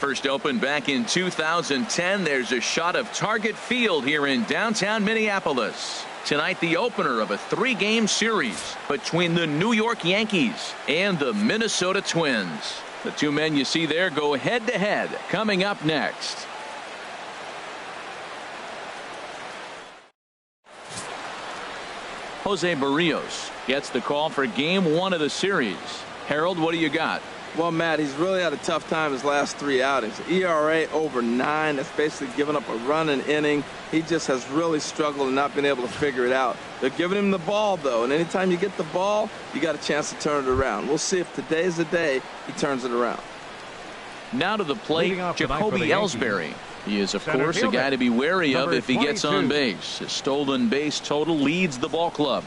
First opened back in 2010. There's a shot of Target Field here in downtown Minneapolis. Tonight, the opener of a 3-game series between the New York Yankees and the Minnesota Twins. The two men you see there go head-to-head coming up next. Jose Barrios gets the call for game 1 of the series. Harold, what do you got? Well, Matt, he's really had a tough time his last 3 outings. ERA over 9. That's basically giving up a run an inning. He just has really struggled and not been able to figure it out. They're giving him the ball, though, and anytime you get the ball, you got a chance to turn it around. We'll see if today's the day he turns it around. Now to the plate, Jacoby Ellsbury. He is, of course, a guy to be wary of if he gets on base. His stolen base total leads the ball club.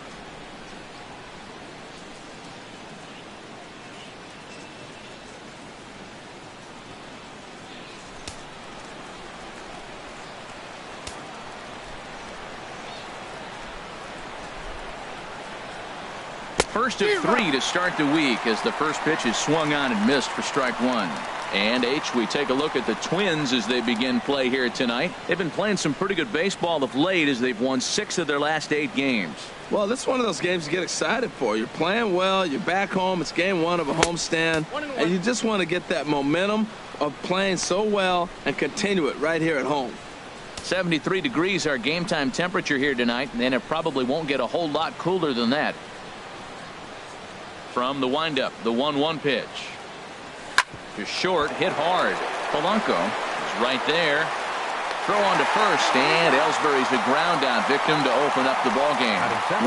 First of 3 to start the week as the first pitch is swung on and missed for strike 1. And we take a look at the Twins as they begin play here tonight. They've been playing some pretty good baseball of late as they've won 6 of their last 8 games. Well, this is one of those games you get excited for. You're playing well, you're back home, it's game 1 of a homestand, and you just want to get that momentum of playing so well and continue it right here at home. 73 degrees our game time temperature here tonight, and it probably won't get a whole lot cooler than that. From the windup, the 1-1 pitch. Just short, hit hard. Polanco is right there. Throw on to first, and Ellsbury's a ground out victim to open up the ball game.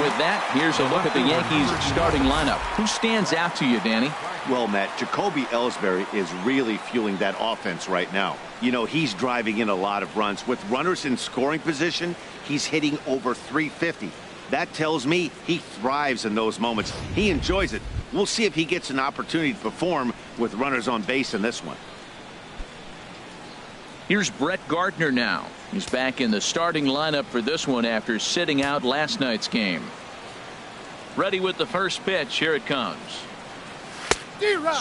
With that, here's a look at the Yankees starting lineup. Who stands out to you, Danny? Well, Matt, Jacoby Ellsbury is really fueling that offense right now. You know, he's driving in a lot of runs. With runners in scoring position, he's hitting over 350. That tells me he thrives in those moments. He enjoys it. We'll see if he gets an opportunity to perform with runners on base in this one. Here's Brett Gardner now. He's back in the starting lineup for this one after sitting out last night's game. Ready with the first pitch. Here it comes.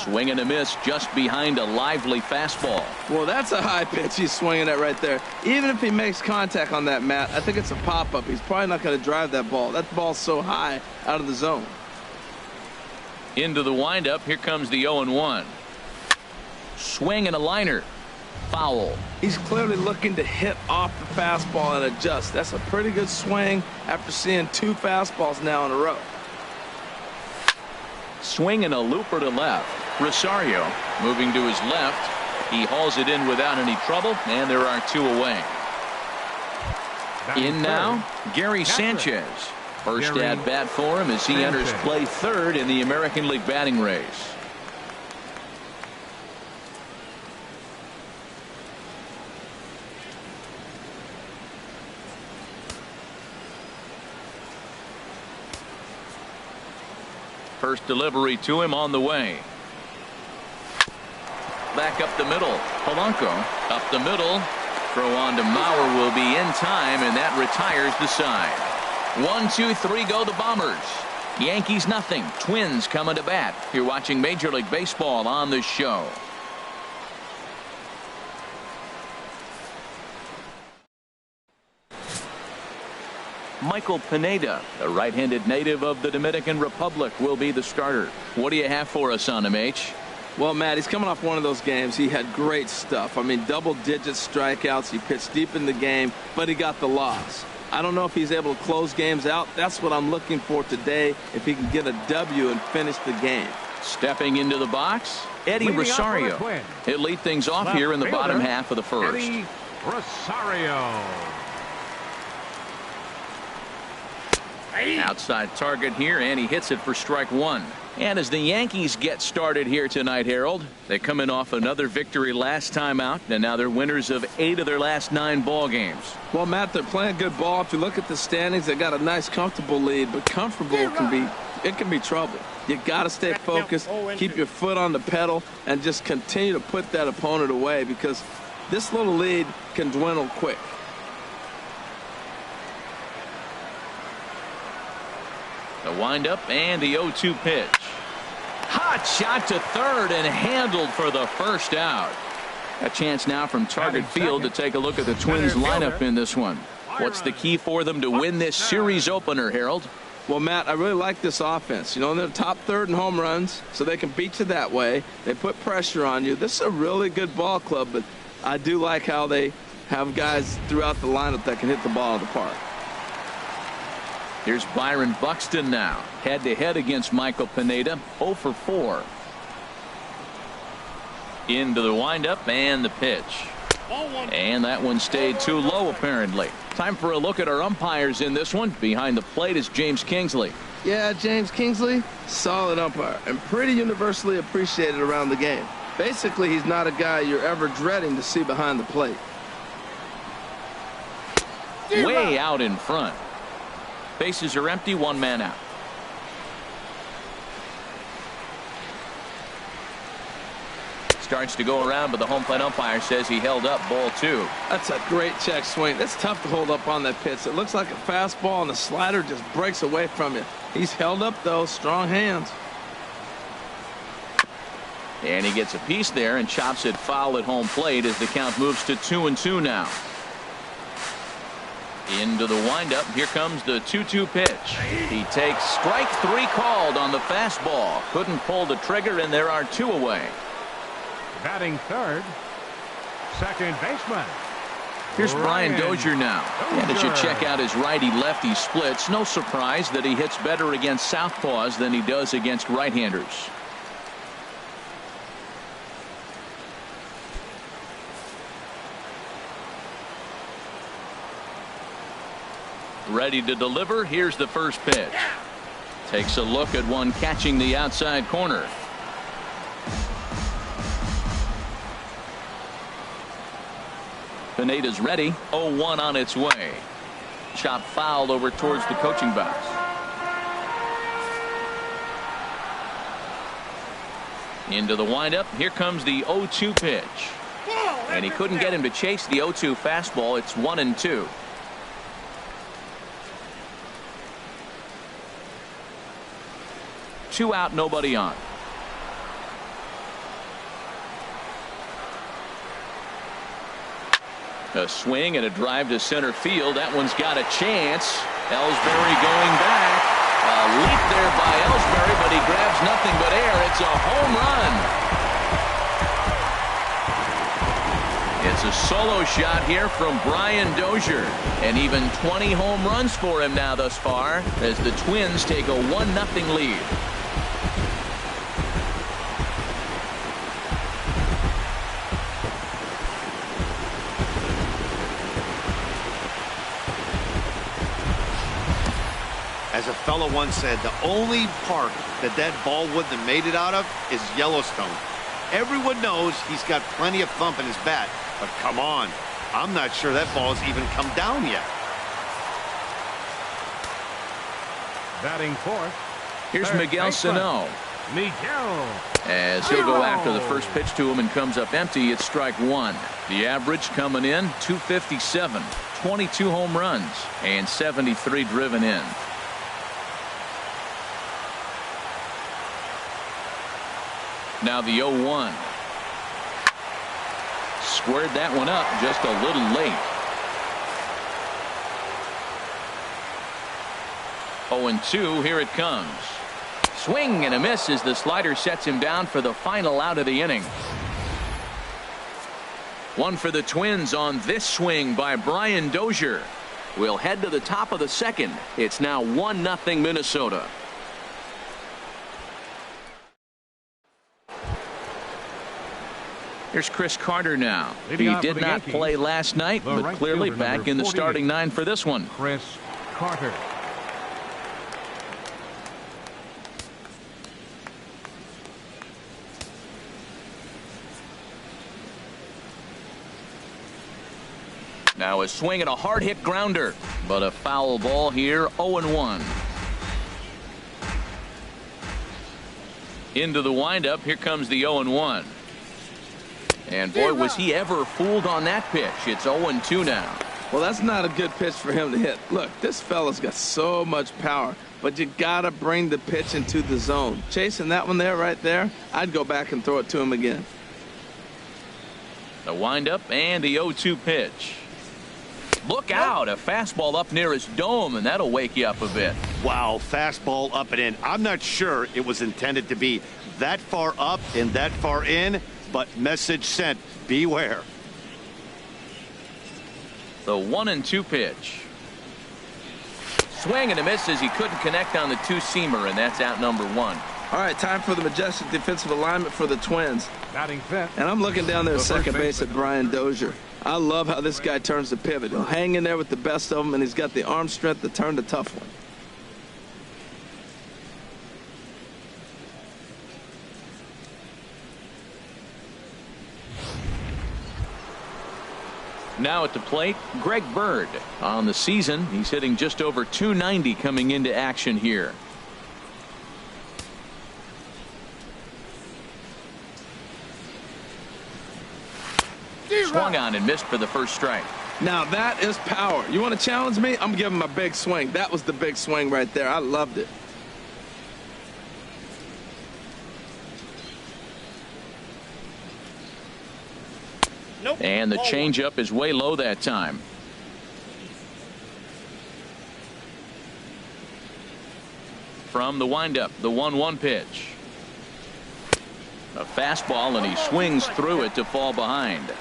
Swing and a miss just behind a lively fastball. Well, that's a high pitch he's swinging at right there. Even if he makes contact on that, Matt, I think it's a pop-up. He's probably not going to drive that ball. That ball's so high out of the zone. Into the windup. Here comes the 0-1. Swing and a liner. Foul. He's clearly looking to hit off the fastball and adjust. That's a pretty good swing after seeing 2 fastballs now in a row. Swing and a looper to left. Rosario moving to his left. He hauls it in without any trouble, and there are 2 away. In now, Gary Sanchez. First at bat for him as he enters play 3rd in the American League batting race. First delivery to him on the way. Back up the middle. Polanco up the middle. Throw on to Mauer will be in time, and that retires the side. 1, 2, 3 go the Bombers. Yankees nothing. Twins coming to bat. You're watching Major League Baseball on the show. Michael Pineda, a right-handed native of the Dominican Republic, will be the starter. What do you have for us on him, H? Well, Matt, he's coming off one of those games. He had great stuff. I mean, double-digit strikeouts. He pitched deep in the game, but he got the loss. I don't know if he's able to close games out. That's what I'm looking for today, if he can get a W and finish the game. Stepping into the box, Eddie Rosario. He'll lead things off here in the bottom half of the first. Eddie Rosario. Outside target here, and he hits it for strike 1. And as the Yankees get started here tonight, Harold, they come in off another victory last time out, and now they're winners of 8 of their last 9 ball games. Well, Matt, they're playing good ball. If you look at the standings, they got a nice, comfortable lead, but comfortable can be trouble. You got to stay focused, keep your foot on the pedal, and just continue to put that opponent away because this little lead can dwindle quick. The windup and the 0-2 pitch. Hot shot to third and handled for the first out. A chance now from target field to take a look at the Twins lineup in this one. What's the key for them to win this series opener, Harold? Well, Matt, I really like this offense. You know, they're top third in home runs, so they can beat you that way. They put pressure on you. This is a really good ball club, but I do like how they have guys throughout the lineup that can hit the ball in the park. Here's Byron Buxton now, head-to-head against Michael Pineda, 0 for 4. Into the windup and the pitch. And that one stayed too low, apparently. Time for a look at our umpires in this one. Behind the plate is James Kingsley. Yeah, James Kingsley, solid umpire and pretty universally appreciated around the game. Basically, he's not a guy you're ever dreading to see behind the plate. Way out in front. Bases are empty, one man out. Starts to go around, but the home plate umpire says he held up, ball 2. That's a great check swing. That's tough to hold up on that pitch. It looks like a fastball, and the slider just breaks away from you. He's held up, though. Strong hands. And he gets a piece there and chops it foul at home plate as the count moves to 2-2 now. Into the windup. Here comes the 2-2 pitch. He takes strike 3 called on the fastball. Couldn't pull the trigger, and there are 2 away. Batting third, second baseman. Here's Brian Dozier now. And as you check out his righty-lefty splits, no surprise that he hits better against southpaws than he does against right-handers. Ready to deliver. Here's the first pitch. Takes a look at one catching the outside corner. Pineda's ready. 0-1 on its way. Chop fouled over towards the coaching box. Into the windup. Here comes the 0-2 pitch. And he couldn't get him to chase the 0-2 fastball. It's 1-2. Two out, nobody on. A swing and a drive to center field. That one's got a chance. Ellsbury going back. A leap there by Ellsbury, but he grabs nothing but air. It's a home run. It's a solo shot here from Brian Dozier. And even 20 home runs for him now thus far as the Twins take a 1-0 lead. As a fellow once said, the only park that ball wouldn't have made it out of is Yellowstone. Everyone knows he's got plenty of thump in his bat, but come on, I'm not sure that ball's even come down yet. Batting fourth. Here's Miguel Sano. Miguel. As he'll go after the first pitch to him and comes up empty, it's strike 1. The average coming in 257, 22 home runs, and 73 driven in. Now the 0-1. Squared that one up just a little late. 0-2. Here it comes. Swing and a miss as the slider sets him down for the final out of the inning. One for the Twins on this swing by Brian Dozier. We'll head to the top of the second. It's now 1-0 Minnesota. Here's Chris Carter now. He did not play last night, but clearly back in the starting 9 for this one. Chris Carter. Now a swing and a hard hit grounder, but a foul ball here. 0-1. Into the windup. Here comes the 0-1. And boy, was he ever fooled on that pitch. It's 0-2 now. Well, that's not a good pitch for him to hit. Look, this fella's got so much power, but you got to bring the pitch into the zone. Chasing that one there, right there, I'd go back and throw it to him again. The windup and the 0-2 pitch. Look out, a fastball up near his dome, and that'll wake you up a bit. Wow, fastball up and in. I'm not sure it was intended to be that far up and that far in, but message sent, beware. The 1-2 pitch. Swing and a miss as he couldn't connect on the two-seamer, and that's out number 1. All right, time for the majestic defensive alignment for the Twins. Batting fifth. And I'm looking down there at second base at Brian Dozier. I love how this guy turns the pivot. He'll hang in there with the best of them, and he's got the arm strength to turn the tough one. Now at the plate, Greg Bird. On the season, he's hitting just over .290 coming into action here. Swung on and missed for the first strike. Now that is power. You want to challenge me? I'm giving him a big swing. That was the big swing right there. I loved it. Nope. And the changeup is way low that time. From the windup, the 1-1 pitch. A fastball, and he swings through it to fall behind.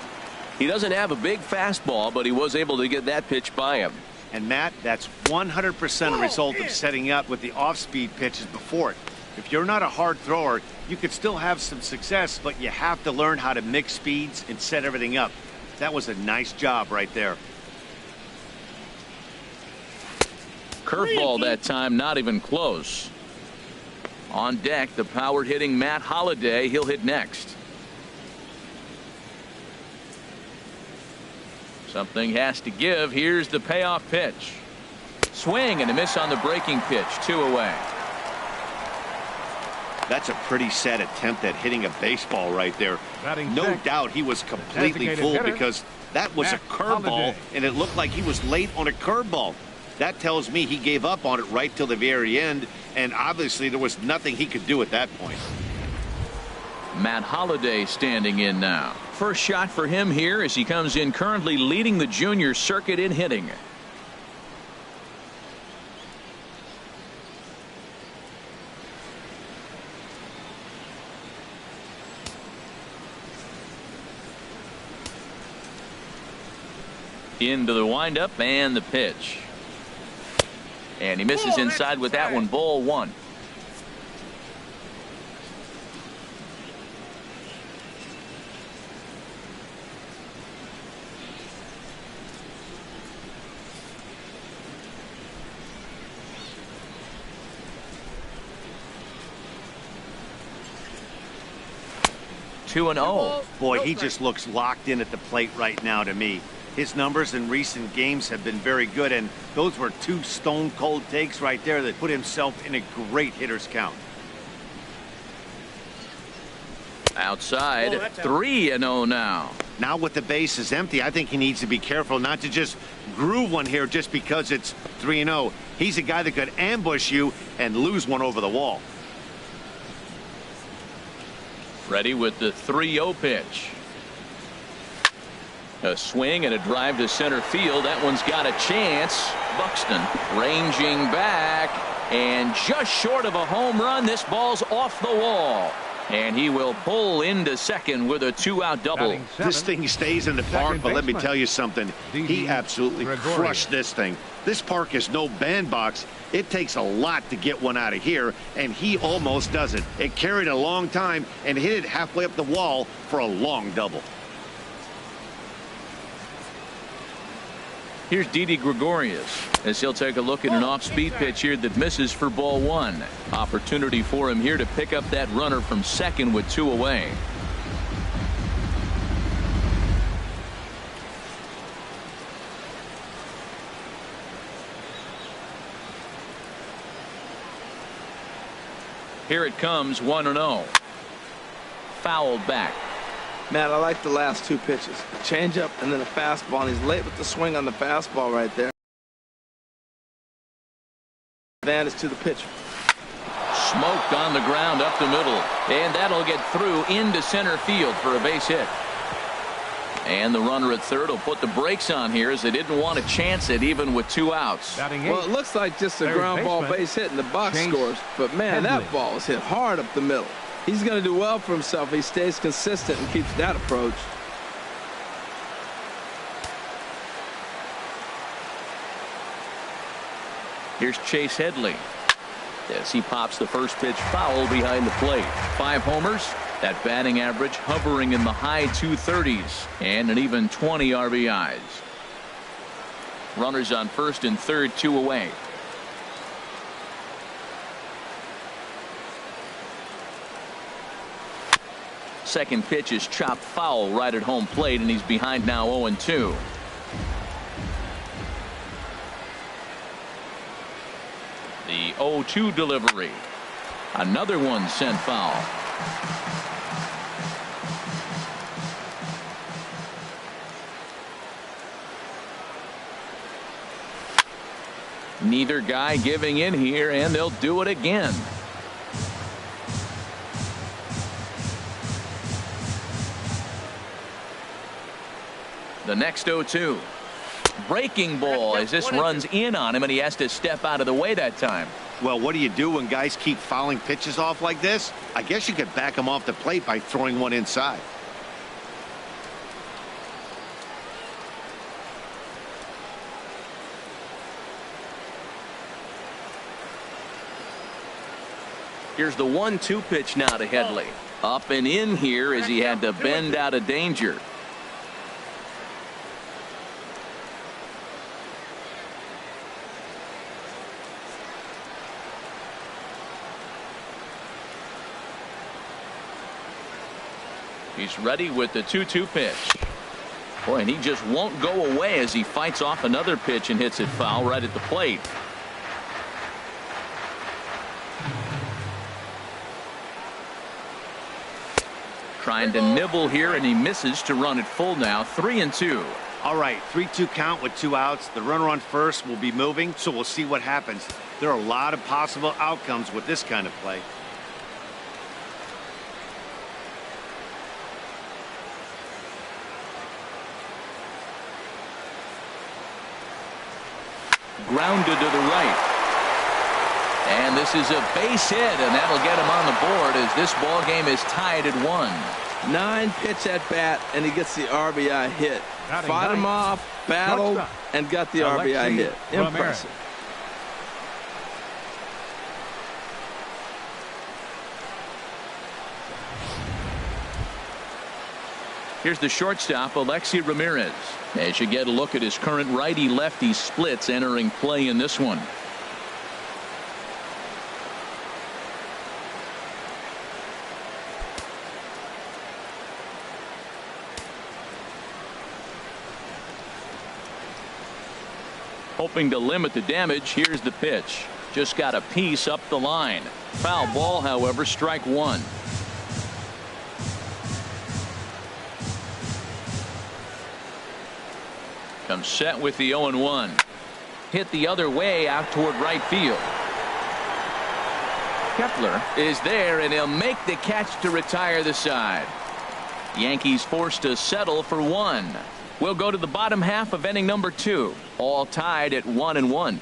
He doesn't have a big fastball, but he was able to get that pitch by him. And Matt, that's 100% a result of setting up with the off-speed pitches before it. If you're not a hard thrower, you could still have some success, but you have to learn how to mix speeds and set everything up. That was a nice job right there. Curveball that time, not even close. On deck, the power-hitting Matt Holliday. He'll hit next. Something has to give. Here's the payoff pitch. Swing and a miss on the breaking pitch. 2 away. That's a pretty sad attempt at hitting a baseball right there. Batting No sixth, doubt he was completely designated fooled hitter, because that was a Matt curveball, Holliday. and it looked like he was late on a curveball. That tells me he gave up on it right till the very end, and obviously there was nothing he could do at that point. Matt Holliday standing in now. First shot for him here as he comes in currently leading the junior circuit in hitting. Into the windup and the pitch. And he misses inside with that one. Ball 1. Two and 0. Boy, he just looks locked in at the plate right now to me. His numbers in recent games have been very good, and those were 2 stone-cold takes right there that put himself in a great hitter's count. Outside, 3-0 now. Now with the bases empty, I think he needs to be careful not to just groove one here just because it's 3-0. He's a guy that could ambush you and lose one over the wall. Ready with the 3-0 pitch. A swing and a drive to center field. That one's got a chance. Buxton ranging back and just short of a home run. This ball's off the wall. And he will pull into second with a 2-out double. This thing stays in the park, but let me tell you something. He absolutely crushed this thing. This park is no bandbox. It takes a lot to get one out of here, and he almost does it. It carried a long time and hit it halfway up the wall for a long double. Here's Didi Gregorius as he'll take a look at an off-speed pitch here that misses for ball 1. Opportunity for him here to pick up that runner from second with 2 away. Here it comes, 1-0. Fouled back. Matt, I like the last 2 pitches. A changeup and then a fastball, and he's late with the swing on the fastball right there. Advantage to the pitcher. Smoked on the ground up the middle, and that'll get through into center field for a base hit. And the runner at third will put the brakes on here as they didn't want to chance it even with 2 outs. Well, it looks like just a ground ball base hit in the box scores. But, man, that ball is hit hard up the middle. He's going to do well for himself if he stays consistent and keeps that approach. Here's Chase Headley as he pops the first pitch foul behind the plate. 5 homers. That batting average hovering in the high 230s and an even 20 RBIs. Runners on first and third, 2 away. Second pitch is chopped foul right at home plate, and he's behind now 0-2. The 0-2 delivery. Another one sent foul. Neither guy giving in here, and they'll do it again. The next 0-2. Breaking ball as this runs in on him, and he has to step out of the way that time. Well, what do you do when guys keep fouling pitches off like this? I guess you could back them off the plate by throwing one inside. Here's the 1-2 pitch now to Headley. Up and in here as he had to bend out of danger. He's ready with the 2-2 pitch. Boy, and he just won't go away as he fights off another pitch and hits it foul right at the plate. Trying to nibble here, and he misses to run it full now. 3-2. All right, 3-2 count with 2 outs. The runner on first will be moving, so we'll see what happens. There are a lot of possible outcomes with this kind of play. Grounded to the right. And this is a base hit, and that'll get him on the board as this ball game is tied at 1. 9 pitch at bat, and he gets the RBI hit. Fought him off, battled, and got the RBI hit. Impressive. Here's the shortstop, Alexi Ramirez, as you get a look at his current righty-lefty splits entering play in this one. Hoping to limit the damage. Here's the pitch. Just got a piece up the line. Foul ball, however, strike 1. Comes set with the 0-1. Hit the other way out toward right field. Kepler is there, and he'll make the catch to retire the side. Yankees forced to settle for 1. We'll go to the bottom half of inning number 2. All tied at 1-1.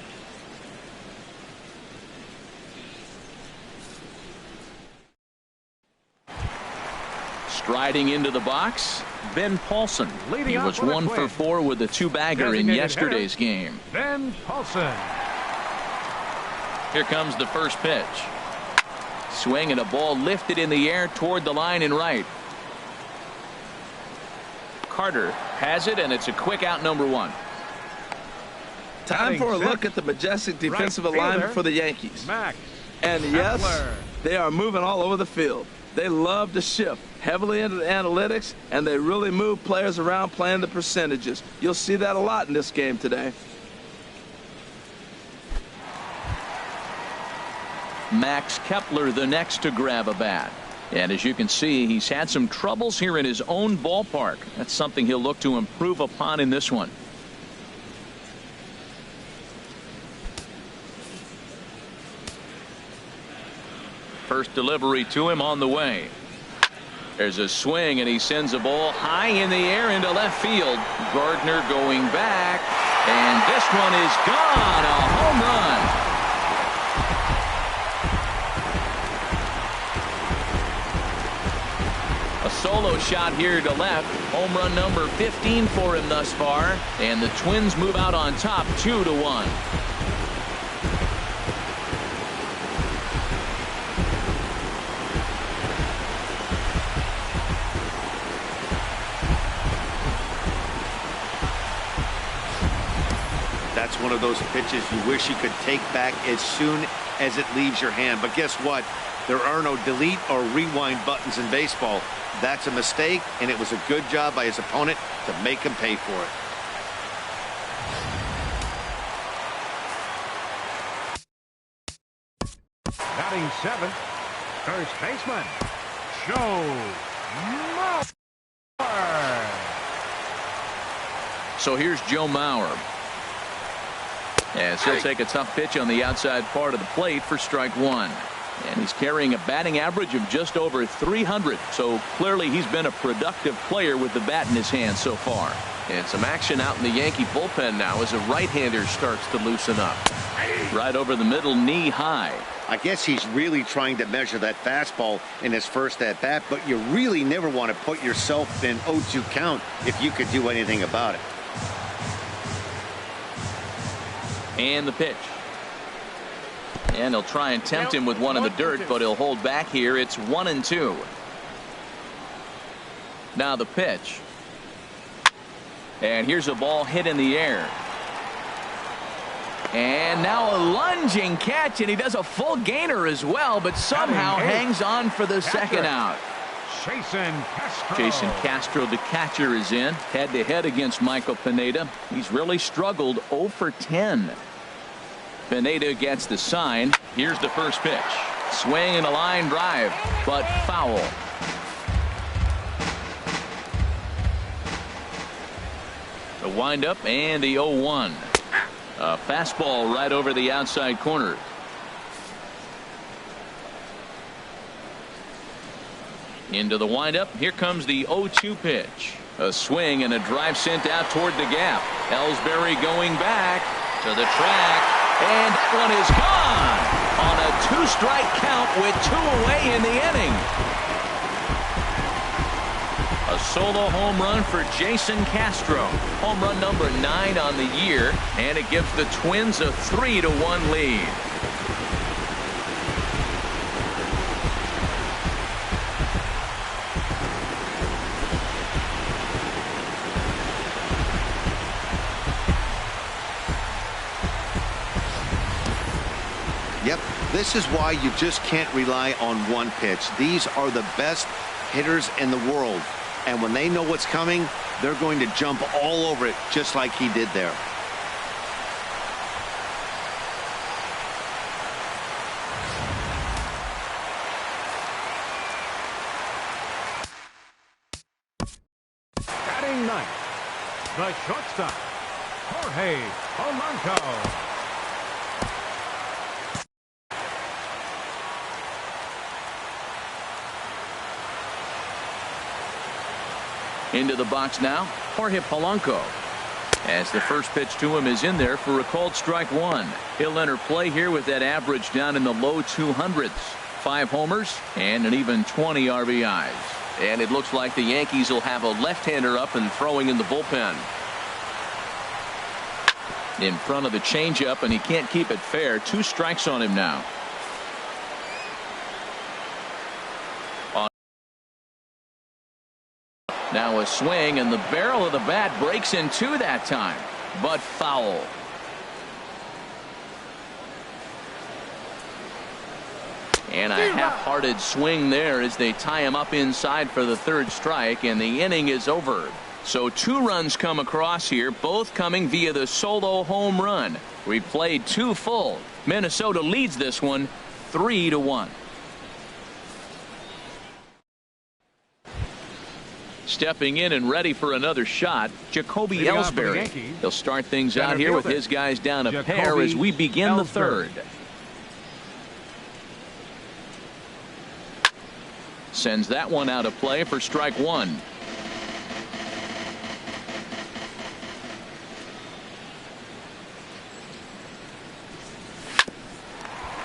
Striding into the box, Ben Paulson. He was 1 for 4 with a 2-bagger in yesterday's game. Ben Paulson. Here comes the first pitch. Swing and a ball lifted in the air toward the line and right. Carter has it, and it's a quick out, number 1. Time for a look at the majestic defensive alignment for the Yankees. And yes, they are moving all over the field. They love to shift heavily into the analytics, and they really move players around playing the percentages. You'll see that a lot in this game today. Max Kepler the next to grab a bat. And as you can see, he's had some troubles here in his own ballpark. That's something he'll look to improve upon in this one. First delivery to him on the way. There's a swing, and he sends a ball high in the air into left field. Gardner going back, and this one is gone. A home run. A solo shot here to left. Home run number 15 for him thus far. And the Twins move out on top 2-1. That's one of those pitches you wish you could take back as soon as it leaves your hand. But guess what? There are no delete or rewind buttons in baseball. That's a mistake, and it was a good job by his opponent to make him pay for it. Batting seventh, first baseman, Joe Mauer. So here's Joe Mauer. As he'll take a tough pitch on the outside part of the plate for strike one. And he's carrying a batting average of just over 300. So clearly he's been a productive player with the bat in his hand so far. And some action out in the Yankee bullpen now as a right-hander starts to loosen up. Right over the middle, knee high. I guess he's really trying to measure that fastball in his first at-bat, but you really never want to put yourself in 0-2 count if you could do anything about it. And the pitch. And he'll try and tempt him with one in the dirt, but he'll hold back here. It's 1-2. Now the pitch. And here's a ball hit in the air. And now a lunging catch, and he does a full gainer as well, but somehow hangs on for the second out. Jason Castro, the catcher, is in head-to-head against Michael Pineda. He's really struggled 0 for 10. Pineda gets the sign. Here's the first pitch. Swing and a line drive, but foul. The windup and the 0-1. A fastball right over the outside corner. Into the windup. Here comes the 0-2 pitch. A swing and a drive sent out toward the gap. Ellsbury going back to the track. And that one is gone on a 2-strike count with 2 away in the inning. A solo home run for Jason Castro. Home run number 9 on the year, and it gives the Twins a 3-1 lead. Yep, this is why you just can't rely on one pitch. These are the best hitters in the world. And when they know what's coming, they're going to jump all over it just like he did there. Batting ninth, the shortstop, Jorge Polanco. Into the box now, Jorge Polanco. As the first pitch to him is in there for a called strike one. He'll enter play here with that average down in the low 200s. 5 homers and an even 20 RBIs. And it looks like the Yankees will have a left-hander up and throwing in the bullpen. In front of the changeup, and he can't keep it fair. 2 strikes on him now. Now a swing, and the barrel of the bat breaks in 2 that time, but foul. And a half-hearted swing there as they tie him up inside for the 3rd strike, and the inning is over. So 2 runs come across here, both coming via the solo home run. We played 2 full. Minnesota leads this one 3-1. Stepping in and ready for another shot, Jacoby Ellsbury. He'll start things out here with his guys down a pair as we begin the 3rd. Sends that one out of play for strike one.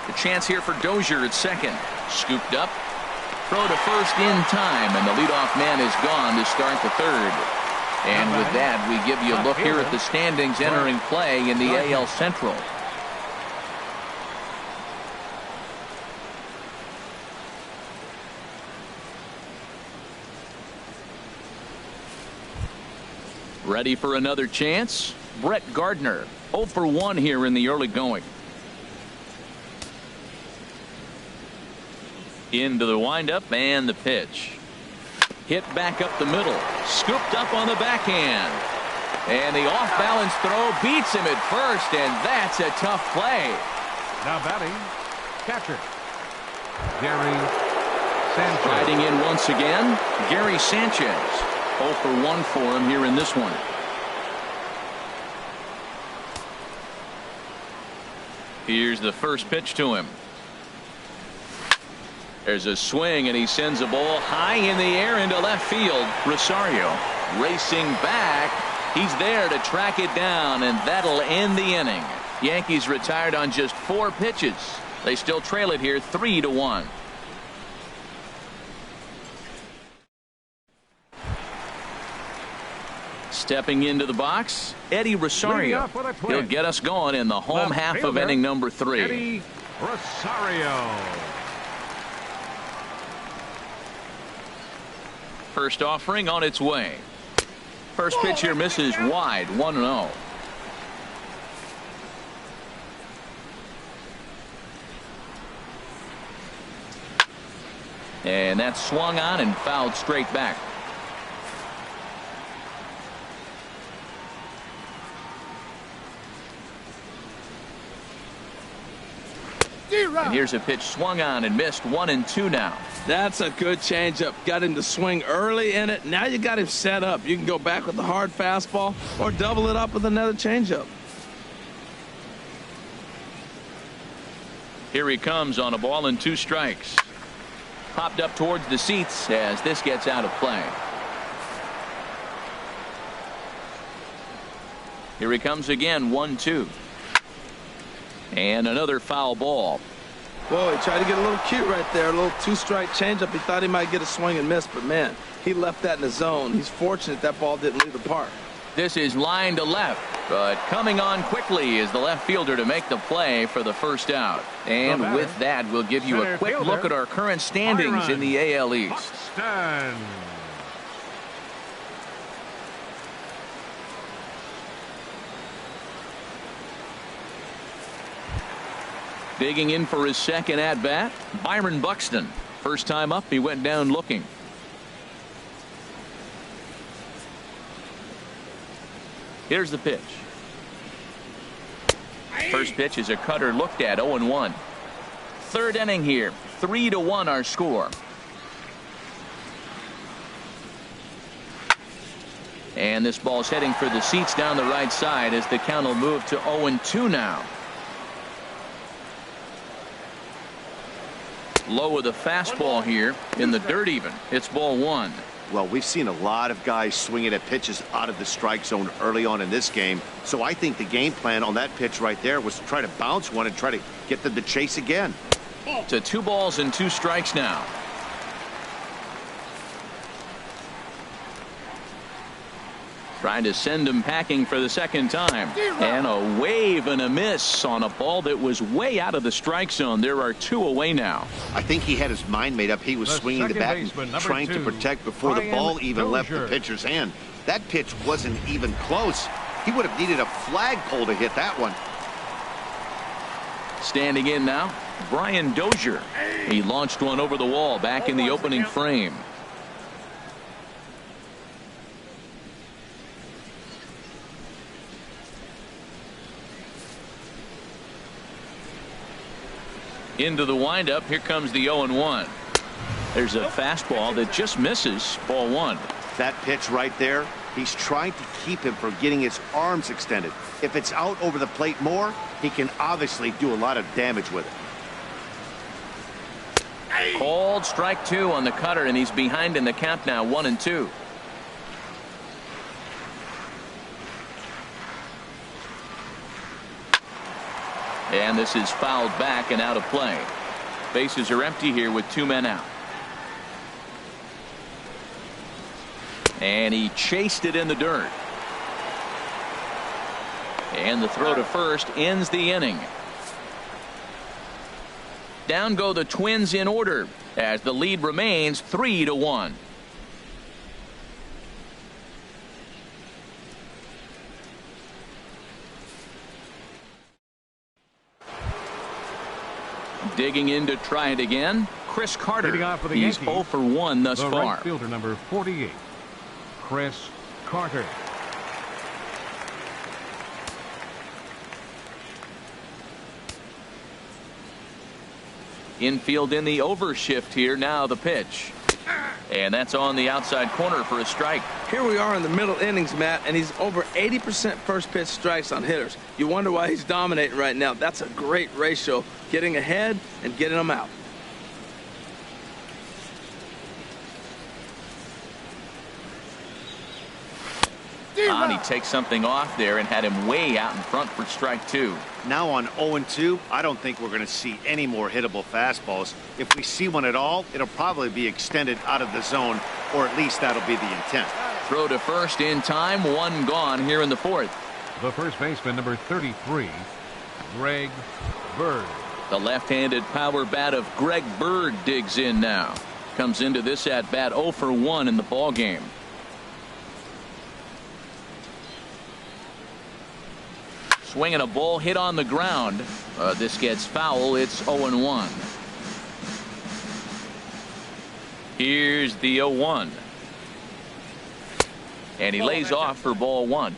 The chance here for Dozier at second. Scooped up. Throw to first in time, and the leadoff man is gone to start the third. And with that, we give you a look here at the standings entering play in the AL Central. Ready for another chance? Brett Gardner, 0 for 1 here in the early going. Into the windup and the pitch. Hit back up the middle. Scooped up on the backhand. And the off-balance throw beats him at first, and that's a tough play. Now batting, catcher, Gary Sanchez. Riding in once again, Gary Sanchez. 0 for 1 for him here in this one. Here's the first pitch to him. There's a swing, and he sends a ball high in the air into left field. Rosario racing back. He's there to track it down, and that'll end the inning. Yankees retired on just 4 pitches. They still trail it here 3-1. Stepping into the box, Eddie Rosario. He'll get us going in the home half of inning number 3. Eddie Rosario. First offering on its way. First pitch here misses wide, 1-0. And that's swung on and fouled straight back. And here's a pitch swung on and missed, 1-2 now. That's a good changeup. Got him to swing early in it. Now you got him set up. You can go back with the hard fastball or double it up with another changeup. Here he comes on a ball and 2 strikes. Popped up towards the seats as this gets out of play. Here he comes again, 1-2. And another foul ball. Whoa, he tried to get a little cute right there. A little 2-strike changeup. He thought he might get a swing and miss, but man, he left that in the zone. He's fortunate that ball didn't leave the park. This is line to left, but coming on quickly is the left fielder to make the play for the first out. And with that, we'll give you a quick look at our current standings in the AL East. Digging in for his second at-bat, Byron Buxton. First time up, he went down looking. Here's the pitch. First pitch is a cutter looked at, 0-1. Third inning here, 3-1 our score. And this ball's heading for the seats down the right side as the count will move to 0-2 now. Low with a fastball here in the dirt even. It's ball 1. Well, we've seen a lot of guys swinging at pitches out of the strike zone early on in this game. So I think the game plan on that pitch right there was to try to bounce one and try to get them to chase again. To 2 balls and 2 strikes now. Trying to send him packing for the second time. And a wave and a miss on a ball that was way out of the strike zone. There are 2 away now. I think he had his mind made up. He was swinging the bat and trying to protect before the ball even left the pitcher's hand. That pitch wasn't even close. He would have needed a flagpole to hit that one. Standing in now, Brian Dozier. He launched one over the wall back in the opening frame. Into the windup. Here comes the 0-1. There's a fastball that just misses, ball 1. That pitch right there, he's trying to keep him from getting his arms extended. If it's out over the plate more, he can obviously do a lot of damage with it. Called strike 2 on the cutter, and he's behind in the count now, 1-2. And this is fouled back and out of play. Bases are empty here with 2 men out. And he chased it in the dirt. And the throw to first ends the inning. Down go the Twins in order as the lead remains 3-1. Digging in to try it again, Chris Carter. For the He's Yankees, 0 for 1 thus the far. Right fielder number 48, Chris Carter. Infield in the overshift here. Now the pitch. And that's on the outside corner for a strike. Here we are in the middle innings, Matt, and he's over 80% first pitch strikes on hitters. You wonder why he's dominating right now. That's a great ratio, getting ahead and getting them out. He takes something off there and had him way out in front for strike 2. Now on 0-2, I don't think we're going to see any more hittable fastballs. If we see one at all, it'll probably be extended out of the zone, or at least that'll be the intent. Throw to first in time, 1 gone here in the 4th. The first baseman, number 33, Greg Bird. The left-handed power bat of Greg Bird digs in now. Comes into this at bat 0 for 1 in the ball game. Swinging a ball hit on the ground. This gets foul. It's 0-1. Here's the 0-1. And he lays off for ball 1.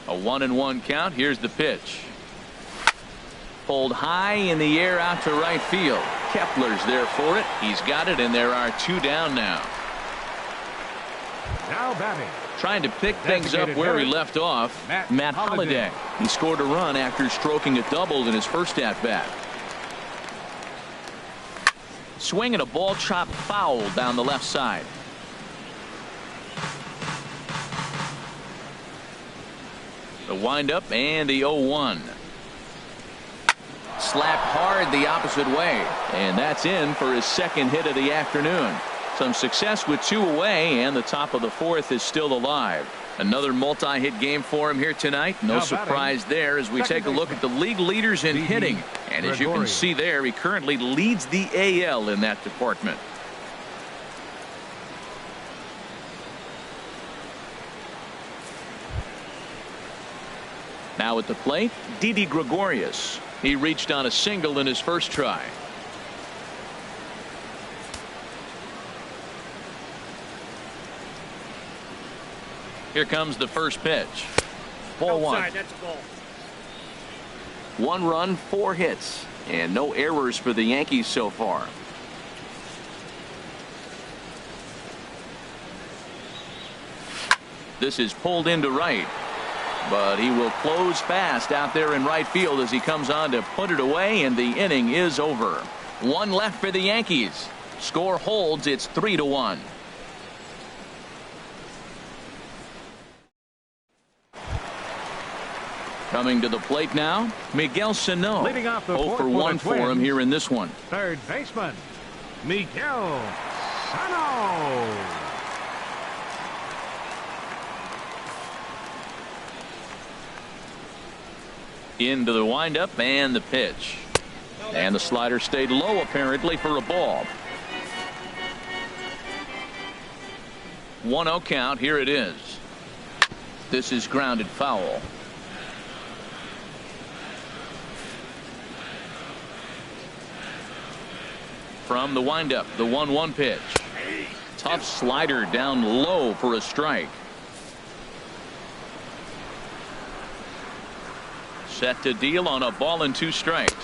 A 1-1 count. Here's the pitch. Pulled high in the air out to right field. Kepler's there for it. He's got it, and there are 2 down now. Now batting. Trying to pick things up where he left off. Matt Holliday. He scored a run after stroking a double in his first at bat. Swinging a ball chopped foul down the left side. The windup and the 0-1. Slapped hard the opposite way, and that's in for his second hit of the afternoon. Some success with 2 away, and the top of the 4th is still alive. Another multi-hit game for him here tonight. No surprise there as we take a look at the league leaders in hitting. And as you can see there, he currently leads the AL in that department. Now at the plate, Didi Gregorius. He reached on a single in his first try. Here comes the first pitch. Ball 1. That's a ball. 1 run, 4 hits, and no errors for the Yankees so far. This is pulled into right, but he will close fast out there in right field as he comes on to put it away, and the inning is over. 1 left for the Yankees. Score holds. It's 3-1. Coming to the plate now, Miguel Sano. Leading off the 0 for 1 for him here in this one. Third baseman, Miguel Sano. Into the windup and the pitch. And the slider stayed low apparently for a ball. 1-0 count. Here it is. This is grounded foul. From the windup, the 1-1 pitch. Tough slider down low for a strike. Set to deal on a ball and 2 strikes.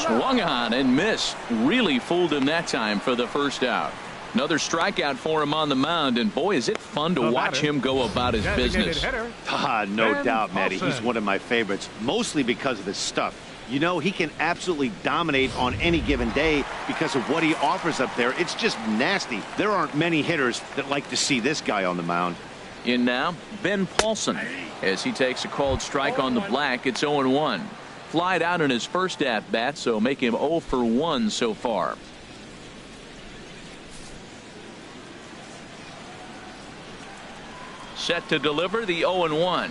Swung on and missed. Really fooled him that time for the first out. Another strikeout for him on the mound, and boy, is it fun to watch him go about his business. No doubt, Matty. He's one of my favorites, mostly because of his stuff. You know, he can absolutely dominate on any given day because of what he offers up there. It's just nasty. There aren't many hitters that like to see this guy on the mound. In now, Ben Paulson, as he takes a called strike on the black. It's 0-1. Flied out in his first at-bat, so make him 0 for 1 so far. Set to deliver the 0-1.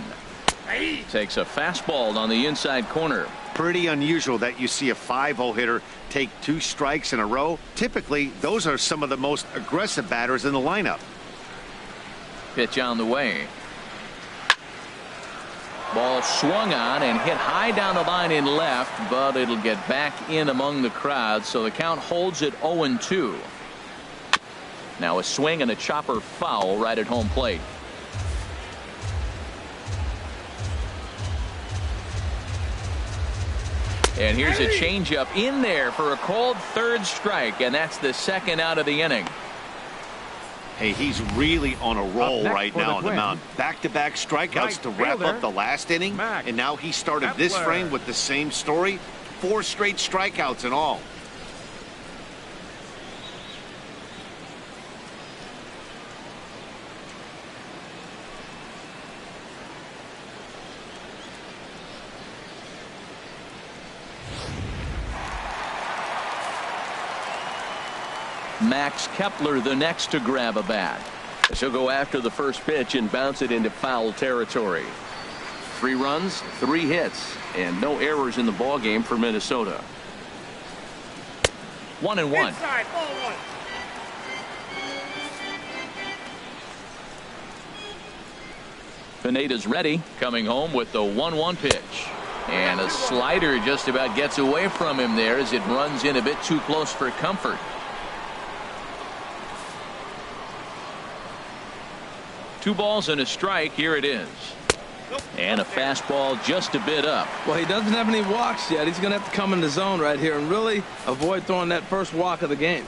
Takes a fastball on the inside corner. Pretty unusual that you see a 5-0 hitter take 2 strikes in a row. Typically, those are some of the most aggressive batters in the lineup. Pitch on the way. Ball swung on and hit high down the line in left, but it'll get back in among the crowd, so the count holds at 0-2. Now a swing and a chopper foul right at home plate. And here's a changeup in there for a called third strike, and that's the second out of the inning. Hey, he's really on a roll right now on the mound. Back-to-back strikeouts to wrap up the last inning, and now he started this frame with the same story. 4 straight strikeouts in all. Max Kepler the next to grab a bat. She'll go after the first pitch and bounce it into foul territory. 3 runs, 3 hits, and no errors in the ball game for Minnesota. 1-1. Inside, ball 1. Pineda's ready, coming home with the 1-1 pitch. And a slider just about gets away from him there as it runs in a bit too close for comfort. 2 balls and a strike. Here it is. And a fastball just a bit up. Well, he doesn't have any walks yet. He's going to have to come in the zone right here and really avoid throwing that first walk of the game.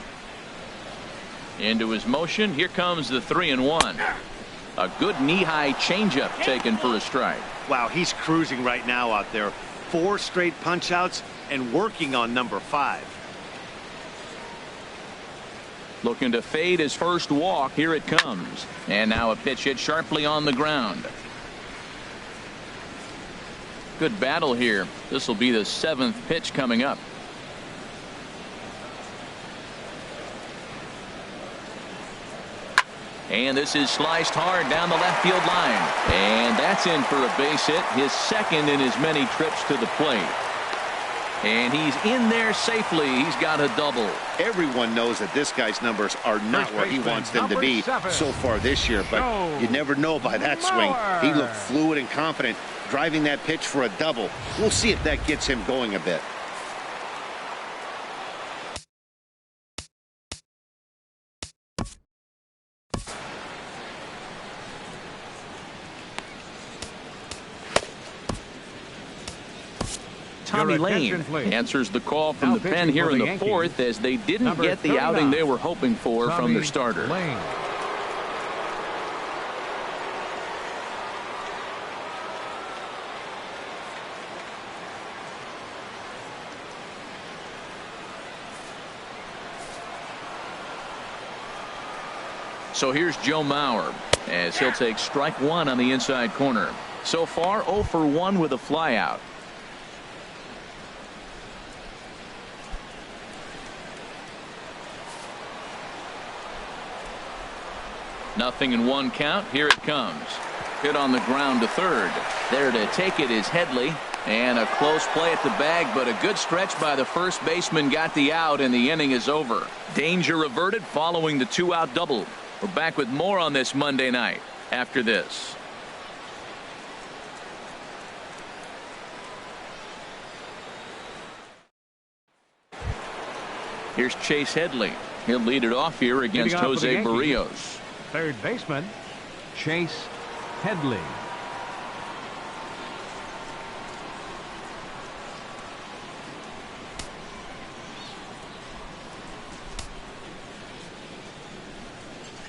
Into his motion. Here comes the 3-1. A good knee-high changeup taken for a strike. Wow, he's cruising right now out there. 4 straight punch-outs and working on number 5. Looking to fade his first walk. Here it comes. And now a pitch hit sharply on the ground. Good battle here. This will be the 7th pitch coming up. And this is sliced hard down the left field line. And that's in for a base hit. His second in his many trips to the plate. And he's in there safely. He's got a double. Everyone knows that this guy's numbers are not where he wants them to be so far this year, but you never know by that swing. He looked fluid and confident, driving that pitch for a double. We'll see if that gets him going a bit. Tommy Lane answers the call from the pen here in the 4th as they didn't get the outing they were hoping for from their starter. So here's Joe Mauer as he'll take strike 1 on the inside corner. So far 0 for 1 with a flyout. Nothing in 1 count. Here it comes. Hit on the ground to third. There to take it is Headley. And a close play at the bag, but a good stretch by the first baseman got the out, and the inning is over. Danger averted following the 2-out double. We're back with more on this Monday night after this. Here's Chase Headley. He'll lead it off here against Jose Barrios. Third baseman, Chase Headley.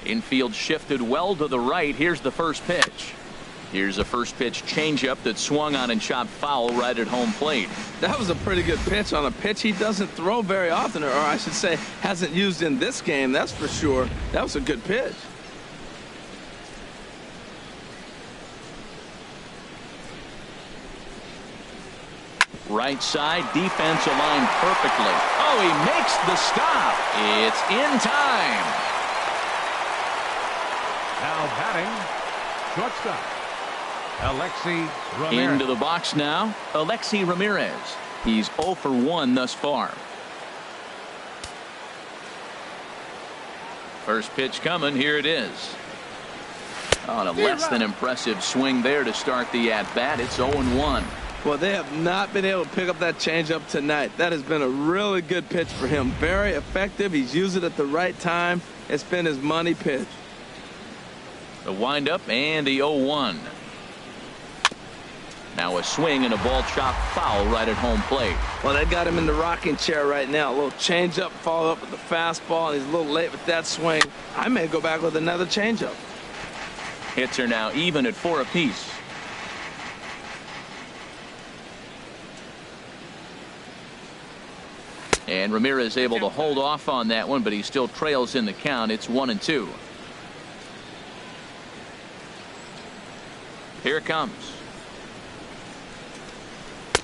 Infield shifted well to the right. Here's the first pitch. Here's a first pitch changeup that swung on and chopped foul right at home plate. That was a pretty good pitch on a pitch he doesn't throw very often, or I should say hasn't used in this game, that's for sure. That was a good pitch. Right side, defense aligned perfectly. Oh, he makes the stop. It's in time. Now batting, shortstop, Alexi Ramirez. Into the box now, Alexi Ramirez. He's 0 for 1 thus far. First pitch coming. Here it is. On a less than impressive swing there to start the at-bat. It's 0-1. Well, they have not been able to pick up that changeup tonight. That has been a really good pitch for him. Very effective. He's used it at the right time. It's been his money pitch. The windup and the 0-1. Now a swing and a ball chopped foul right at home plate. Well, they got him in the rocking chair right now. A little changeup, follow up with the fastball, and he's a little late with that swing. I may go back with another changeup. Hits are now even at 4 apiece. And Ramirez able to hold off on that one, but he still trails in the count. It's 1-2. Here it comes.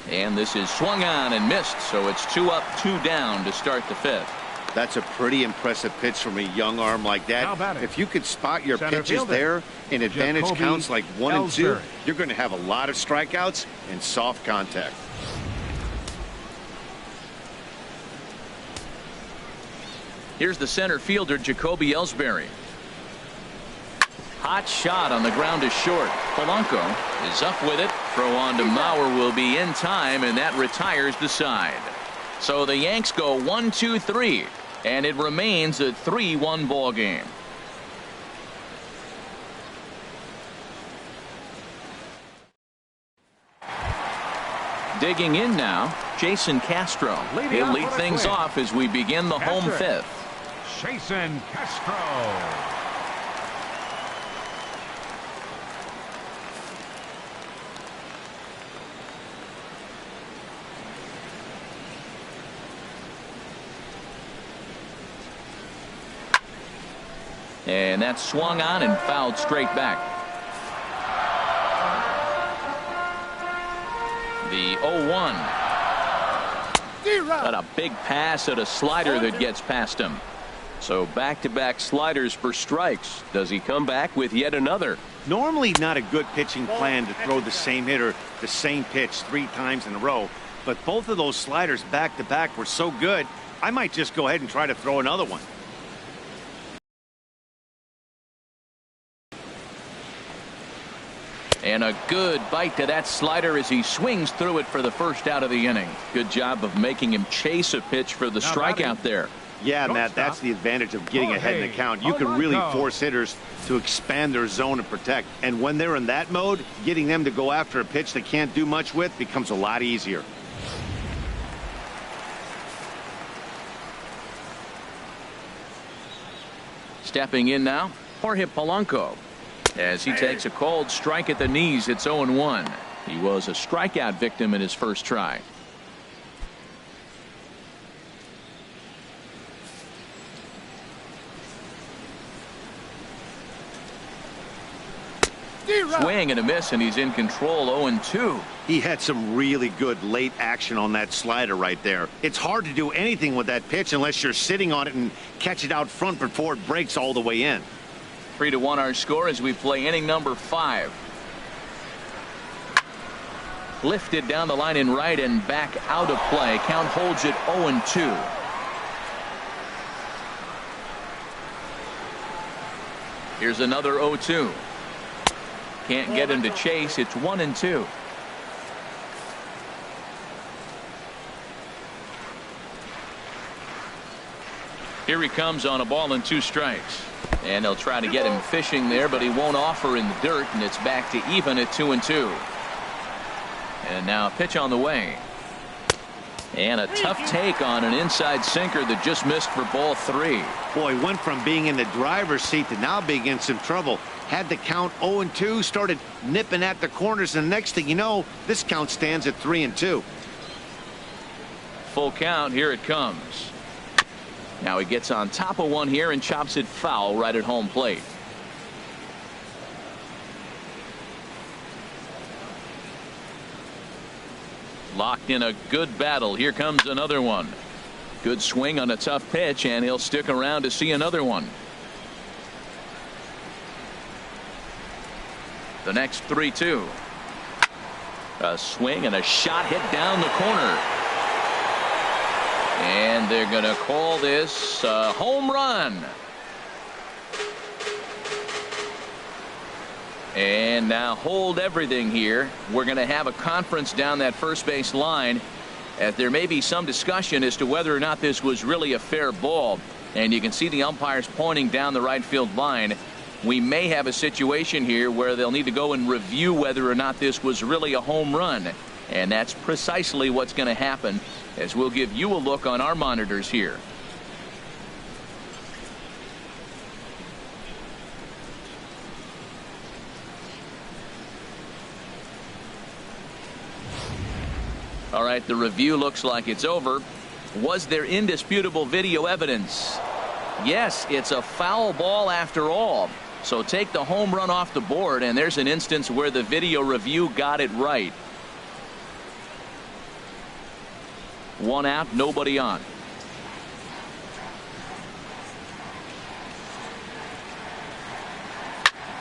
And this is swung on and missed, so it's 2 up, 2 down to start the 5th. That's a pretty impressive pitch from a young arm like that. If you could spot your pitches there in advantage counts like 1 and 2, you're going to have a lot of strikeouts and soft contact. Here's the center fielder, Jacoby Ellsbury. Hot shot on the ground is short. Polanco is up with it. Throw on to Mauer will be in time, and that retires the side. So the Yanks go 1-2-3, and it remains a 3-1 ball game. Digging in now, Jason Castro. He'll lead things off as we begin the home 5th. Jason Castro. And that's swung on and fouled straight back. The 0-1. Got a big pass at a slider that gets past him. So back-to-back sliders for strikes. Does he come back with yet another? Normally not a good pitching plan to throw the same hitter the same pitch 3 times in a row, but both of those sliders back-to-back were so good, I might just go ahead and try to throw another one. And a good bite to that slider as he swings through it for the first out of the inning. Good job of making him chase a pitch for the strikeout there. Yeah, Matt, that's the advantage of getting ahead in the count. You can really force hitters to expand their zone and protect. And when they're in that mode, getting them to go after a pitch they can't do much with becomes a lot easier. Stepping in now, Jorge Polanco. As he takes a cold strike at the knees, it's 0-1. He was a strikeout victim in his first try. Swing and a miss, and he's in control. 0-2. He had some really good late action on that slider right there. It's hard to do anything with that pitch unless you're sitting on it and catch it out front before it breaks all the way in. 3-1 our score as we play inning number 5. Lifted down the line in right and back out of play. Count holds it 0-2. Here's another 0-2. Can't get him to chase. It's 1-2. Here he comes on a ball and 2 strikes. And they'll try to get him fishing there, but he won't offer in the dirt, and it's back to even at 2-2. And now a pitch on the way. And a tough take on an inside sinker that just missed for ball 3. Boy, went from being in the driver's seat to now being in some trouble. Had the count 0-2, started nipping at the corners, and the next thing you know, this count stands at 3-2. Full count. Here it comes. Now he gets on top of one here and chops it foul right at home plate. Locked in a good battle. Here comes another one. Good swing on a tough pitch, and he'll stick around to see another one. The next 3-2. A swing and a shot hit down the corner. And they're going to call this a home run. And now hold everything here. We're going to have a conference down that first base line, as there may be some discussion as to whether or not this was really a fair ball. And you can see the umpires pointing down the right field line. We may have a situation here where they'll need to go and review whether or not this was really a home run. And that's precisely what's going to happen, as we'll give you a look on our monitors here. All right, the review looks like it's over. Was there indisputable video evidence? Yes, it's a foul ball after all. So take the home run off the board, and there's an instance where the video review got it right. One out, nobody on.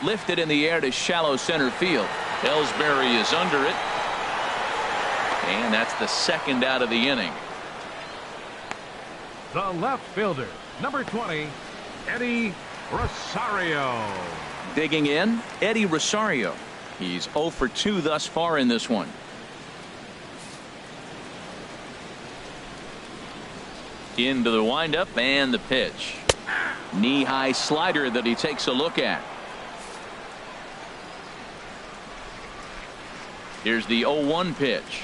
Lifted in the air to shallow center field. Ellsbury is under it. And that's the second out of the inning. The left fielder, number 20, Eddie Rosario. Digging in, Eddie Rosario. He's 0 for 2 thus far in this one. Into the windup and the pitch. Knee-high slider that he takes a look at. Here's the 0-1 pitch.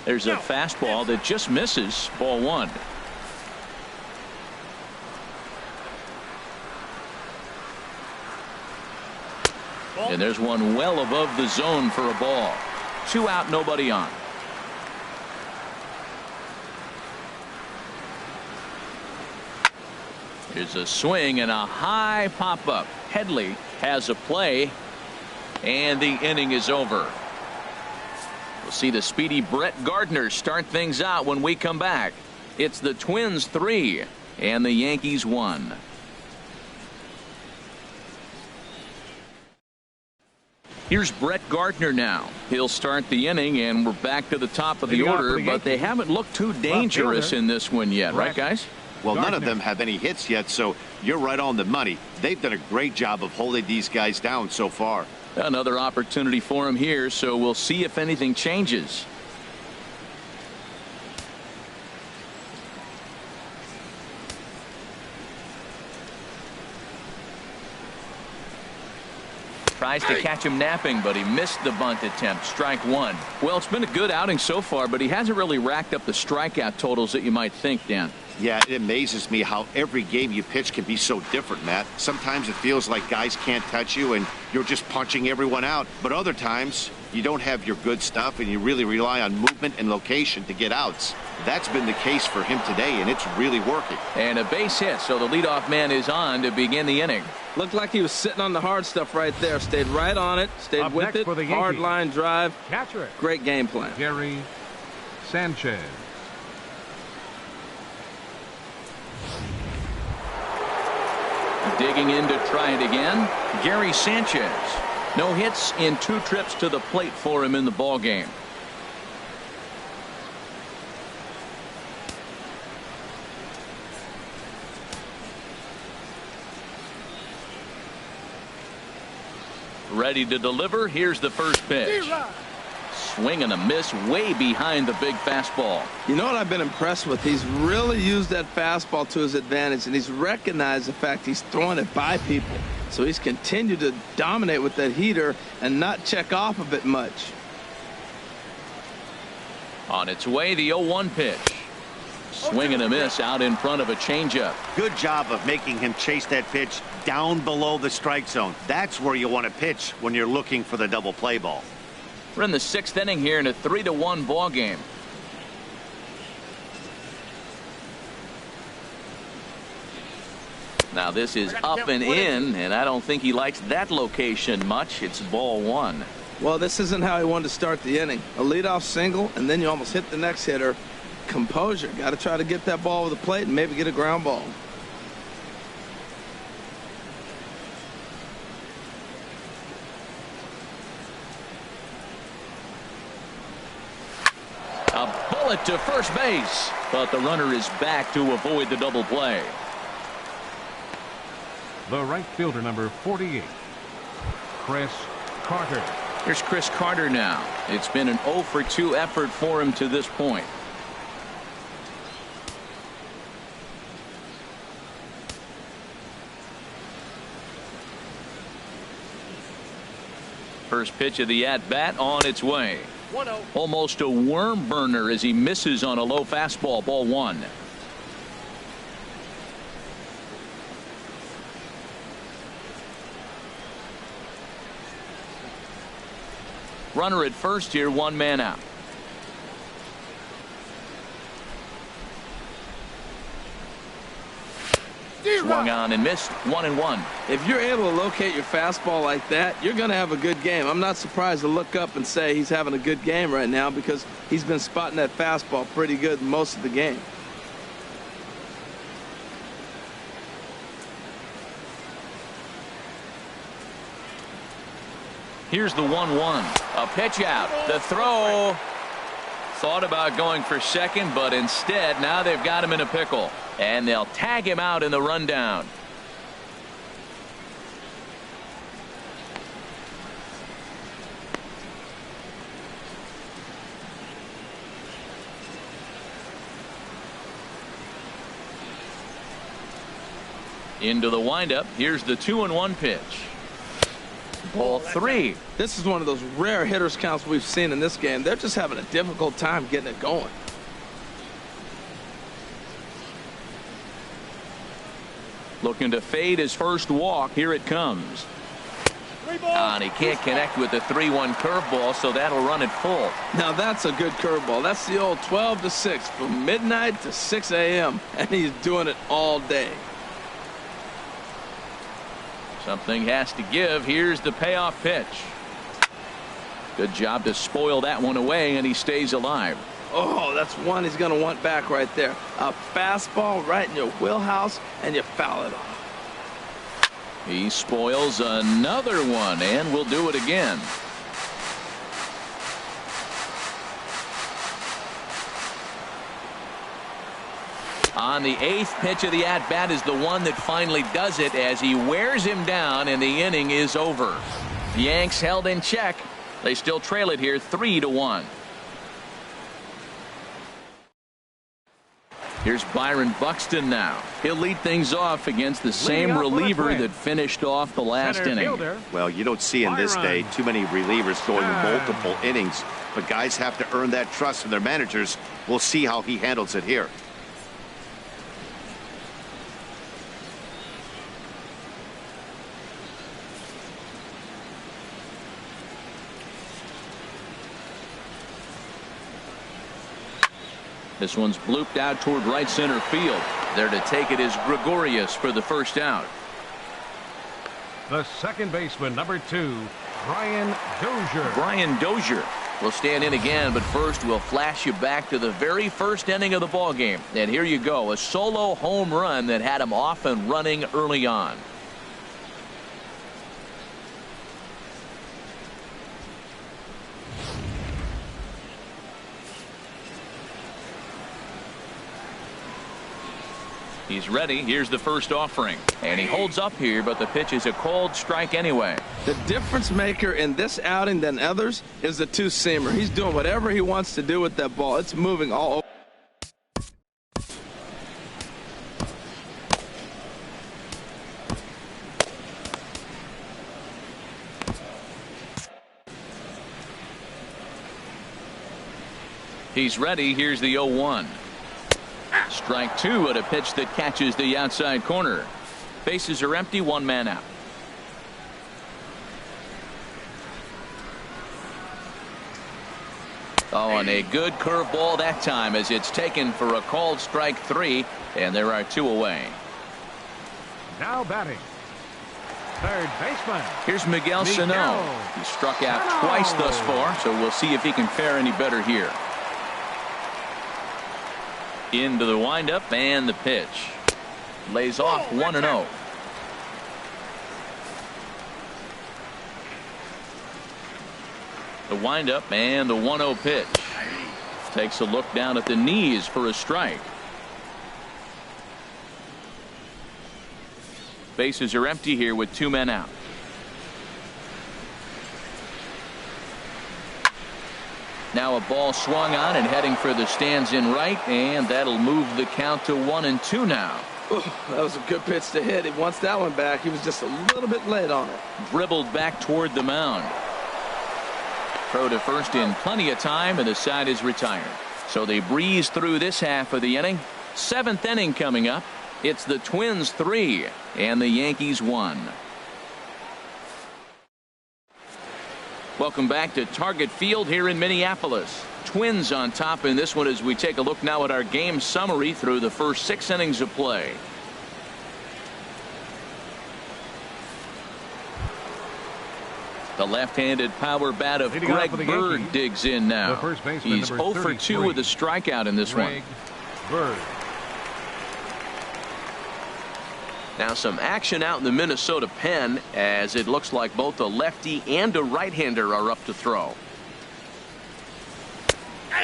There's a fastball that just misses, ball 1. And there's one well above the zone for a ball. 2 out, nobody on. Here's a swing and a high pop up. Headley has a play, and the inning is over. We'll see the speedy Brett Gardner start things out when we come back. It's the Twins 3 and the Yankees 1. Here's Brett Gardner now. He'll start the inning, and we're back to the top of the order, but they haven't looked too dangerous in this one yet, right, guys? Well, none of them have any hits yet, so you're right on the money. They've done a great job of holding these guys down so far. Another opportunity for him here, so we'll see if anything changes. Tries to catch him napping, but he missed the bunt attempt. Strike 1. Well, it's been a good outing so far, but he hasn't really racked up the strikeout totals that you might think, Dan. Yeah, it amazes me how every game you pitch can be so different, Matt. Sometimes it feels like guys can't touch you and you're just punching everyone out. But other times you don't have your good stuff and you really rely on movement and location to get outs. That's been the case for him today, and it's really working. And a base hit, so the leadoff man is on to begin the inning. Looked like he was sitting on the hard stuff right there. Stayed right on it. Stayed Up with next it. for the Hard Yankees. line drive. Catcher. Great game plan. Gary Sanchez. Digging in to try it again, Gary Sanchez. No hits in 2 trips to the plate for him in the ball game. Ready to deliver. Here's the first pitch. Swing and a miss way behind the big fastball. You know what I've been impressed with? He's really used that fastball to his advantage, and he's recognized the fact he's throwing it by people. So he's continued to dominate with that heater and not check off of it much. On its way, the 0-1 pitch. Swing and a miss out in front of a changeup. Good job of making him chase that pitch down below the strike zone. That's where you want to pitch when you're looking for the double play ball. We're in the 6th inning here in a 3-1 ball game. Now this is up and in, and I don't think he likes that location much. It's ball 1. Well, this isn't how he wanted to start the inning. A leadoff single, and then you almost hit the next hitter. Composure. Got to try to get that ball over the plate and maybe get a ground ball. A bullet to first base, but the runner is back to avoid the double play. The right fielder, number 48, Chris Carter. Here's Chris Carter now. It's been an 0-for-2 effort for him to this point. First pitch of the at-bat on its way. 1-0. Almost a worm burner as he misses on a low fastball. Ball 1. Runner at first here, 1 man out. Swung on and missed. 1-1. If you're able to locate your fastball like that, you're going to have a good game. I'm not surprised to look up and say he's having a good game right now because he's been spotting that fastball pretty good most of the game. Here's the 1-1. A pitch out. The throw. Thought about going for second, but instead now they've got him in a pickle. And they'll tag him out in the rundown. Into the windup. Here's the 2-1 pitch. Ball 3. This is one of those rare hitters counts we've seen in this game. They're just having a difficult time getting it going. Looking to fade his first walk. Here it comes. And he can't connect with the 3-1 curveball, so that'll run it full. Now that's a good curveball. That's the old 12 to 6 from midnight to 6 a.m. and he's doing it all day. Something has to give. Here's the payoff pitch. Good job to spoil that one away, and he stays alive. Oh, that's one he's going to want back right there. A fastball right in your wheelhouse, and you foul it off. He spoils another one, and will do it again. On the 8th pitch of the at-bat is the one that finally does it as he wears him down, and the inning is over. The Yanks held in check. They still trail it here 3-1. Here's Byron Buxton now. He'll lead things off against the same reliever that finished off the last inning. Well, you don't see in this day too many relievers going multiple innings, but guys have to earn that trust from their managers. We'll see how he handles it here. This one's blooped out toward right center field. There to take it is Gregorius for the first out. The second baseman, number 2, Brian Dozier. Brian Dozier will stand in again, but first we'll flash you back to the very first inning of the ball game. And here you go, a solo home run that had him off and running early on. He's ready. Here's the first offering. And he holds up here, but the pitch is a called strike anyway. The difference maker in this outing than others is the two-seamer. He's doing whatever he wants to do with that ball. It's moving all over. He's ready. Here's the 0-1. Strike two at a pitch that catches the outside corner. Bases are empty, one man out. Oh, and a good curveball that time as it's taken for a called strike three, and there are two away. Now batting, third baseman. Here's Miguel Sano. He struck out twice thus far, so we'll see if he can fare any better here. Into the windup and the pitch. Lays off 1-0. The windup and the 1-0 pitch. Takes a look down at the knees for a strike. Bases are empty here with two men out. Now a ball swung on and heading for the stands in right, and that'll move the count to 1-2 now. Ooh, that was a good pitch to hit. He wants that one back. He was just a little bit late on it. Dribbled back toward the mound. Throw to first in plenty of time, and the side is retired. So they breeze through this half of the inning. Seventh inning coming up. It's the Twins 3 and the Yankees 1. Welcome back to Target Field here in Minneapolis. Twins on top in this one as we take a look now at our game summary through the first 6 innings of play. The left-handed power bat of Greg Bird digs in now. He's 0 for 2 with a strikeout in this one. Bird. Now some action out in the Minnesota pen as it looks like both a lefty and a right-hander are up to throw.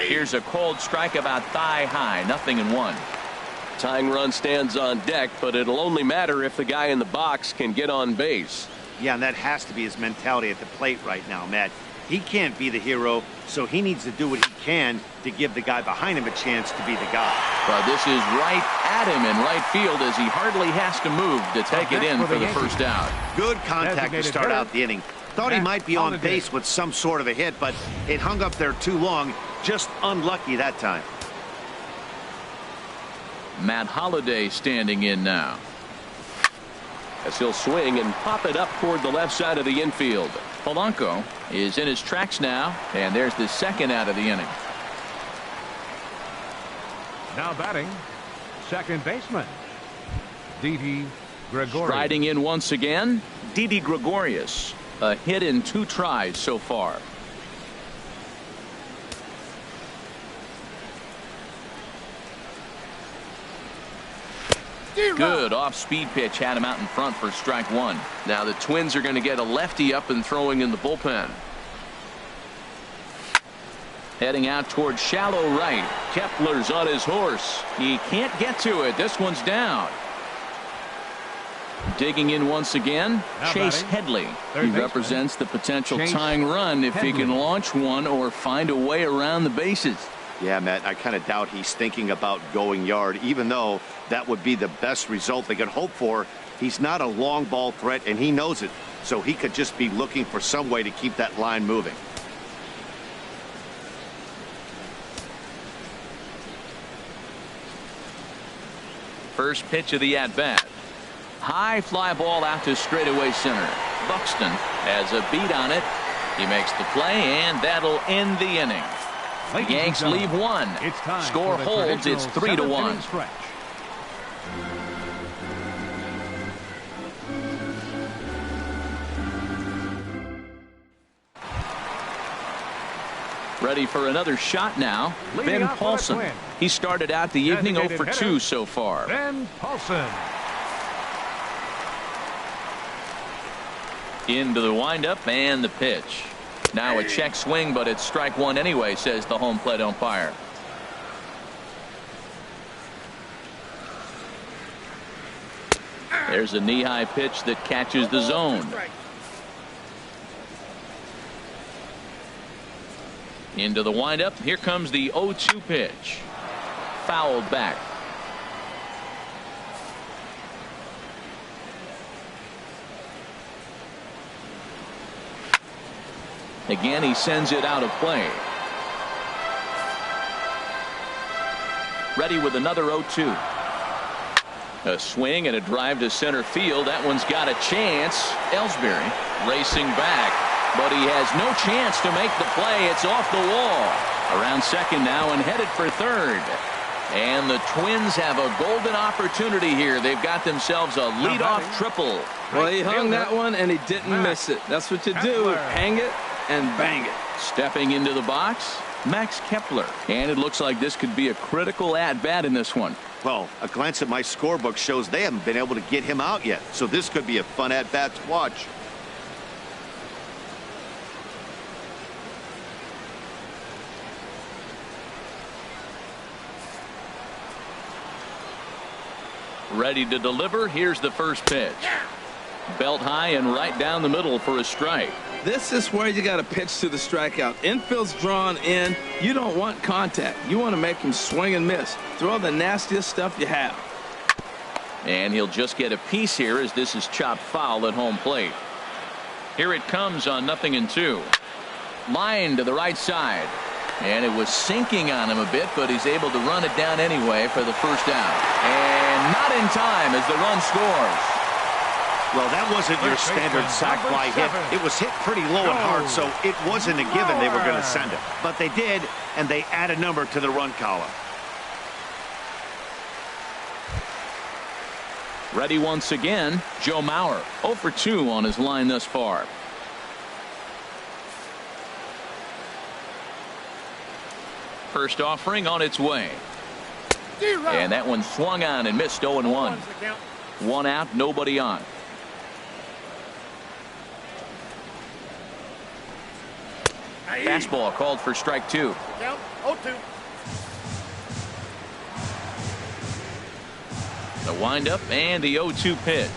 Here's a cold strike about thigh high, 0-1. Tying run stands on deck, but it'll only matter if the guy in the box can get on base. Yeah, and that has to be his mentality at the plate right now, Matt. He can't be the hero, so he needs to do what he can to give the guy behind him a chance to be the guy. Well, this is right at him in right field as he hardly has to move to take it in for the first out. Good contact to start out the inning. Thought he might be on base with some sort of a hit, but it hung up there too long. Just unlucky that time. Matt Holliday standing in now. As he'll swing and pop it up toward the left side of the infield. Polanco is in his tracks now, and there's the second out of the inning. Now batting, second baseman, Didi Gregorius. Striding in once again, Didi Gregorius. A hit in 2 tries so far. Good off-speed pitch had him out in front for strike one. Now the Twins are going to get a lefty up and throwing in the bullpen. Heading out toward shallow right. Kepler's on his horse. He can't get to it. This one's down. Digging in once again, Chase Headley. He represents the potential tying run if he can launch one or find a way around the bases. Yeah, Matt, I kind of doubt he's thinking about going yard, even though that would be the best result they could hope for. He's not a long ball threat, and he knows it, so he could just be looking for some way to keep that line moving. First pitch of the at-bat. High fly ball out to straightaway center. Buxton has a beat on it. He makes the play, and that'll end the inning. Yanks leave one. Score holds. It's 3-1. Ready for another shot now. Ben Paulson. He started out the evening 0 for 2 so far. Ben Paulson. Into the windup and the pitch. Now a check swing, but it's strike one anyway, says the home plate umpire. There's a knee-high pitch that catches the zone. Into the windup. Here comes the 0-2 pitch. Fouled back. Again, he sends it out of play. Ready with another 0-2. A swing and a drive to center field. That one's got a chance. Ellsbury racing back, but he has no chance to make the play. It's off the wall. Around second now and headed for third. And the Twins have a golden opportunity here. They've got themselves a leadoff triple. Well, he hung that one and he didn't miss it. That's what you do. Hang it and bang it. Stepping into the box, Max Kepler. And it looks like this could be a critical at-bat in this one. Well, a glance at my scorebook shows they haven't been able to get him out yet. So this could be a fun at-bat to watch. Ready to deliver. Here's the first pitch. Belt high and right down the middle for a strike. This is where you got to pitch to the strikeout. Infield's drawn in. You don't want contact. You want to make him swing and miss. Throw the nastiest stuff you have. And he'll just get a piece here as this is chopped foul at home plate. Here it comes on 0-2. Line to the right side. And it was sinking on him a bit, but he's able to run it down anyway for the first out. And not in time as the run scores. Well, that wasn't your standard sac fly hit. It was hit pretty low and hard, so it wasn't a given they were going to send it. But they did, and they add a number to the run column. Ready once again, Joe Mauer. 0 for 2 on his line thus far. First offering on its way. And that one swung on and missed. 0-1. 1 out, nobody on. Fastball called for strike 2. Count 0-2. The windup and the 0-2 pitch.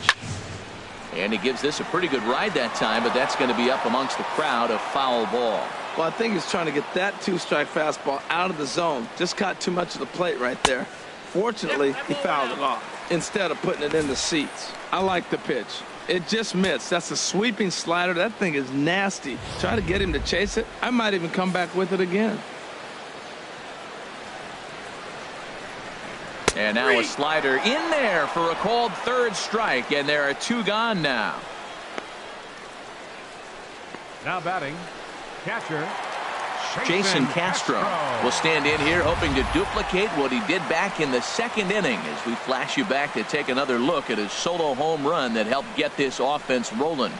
And he gives this a pretty good ride that time, but that's going to be up amongst the crowd. A foul ball. Well, I think he's trying to get that 2-strike fastball out of the zone. Just caught too much of the plate right there. Fortunately, he fouled it off instead of putting it in the seats. I like the pitch. It just missed. That's a sweeping slider. That thing is nasty. Try to get him to chase it. I might even come back with it again. And now a slider in there for a called third strike, and there are 2 gone now. Now batting, catcher Jason Castro will stand in here hoping to duplicate what he did back in the second inning as we flash you back to take another look at his solo home run that helped get this offense rolling.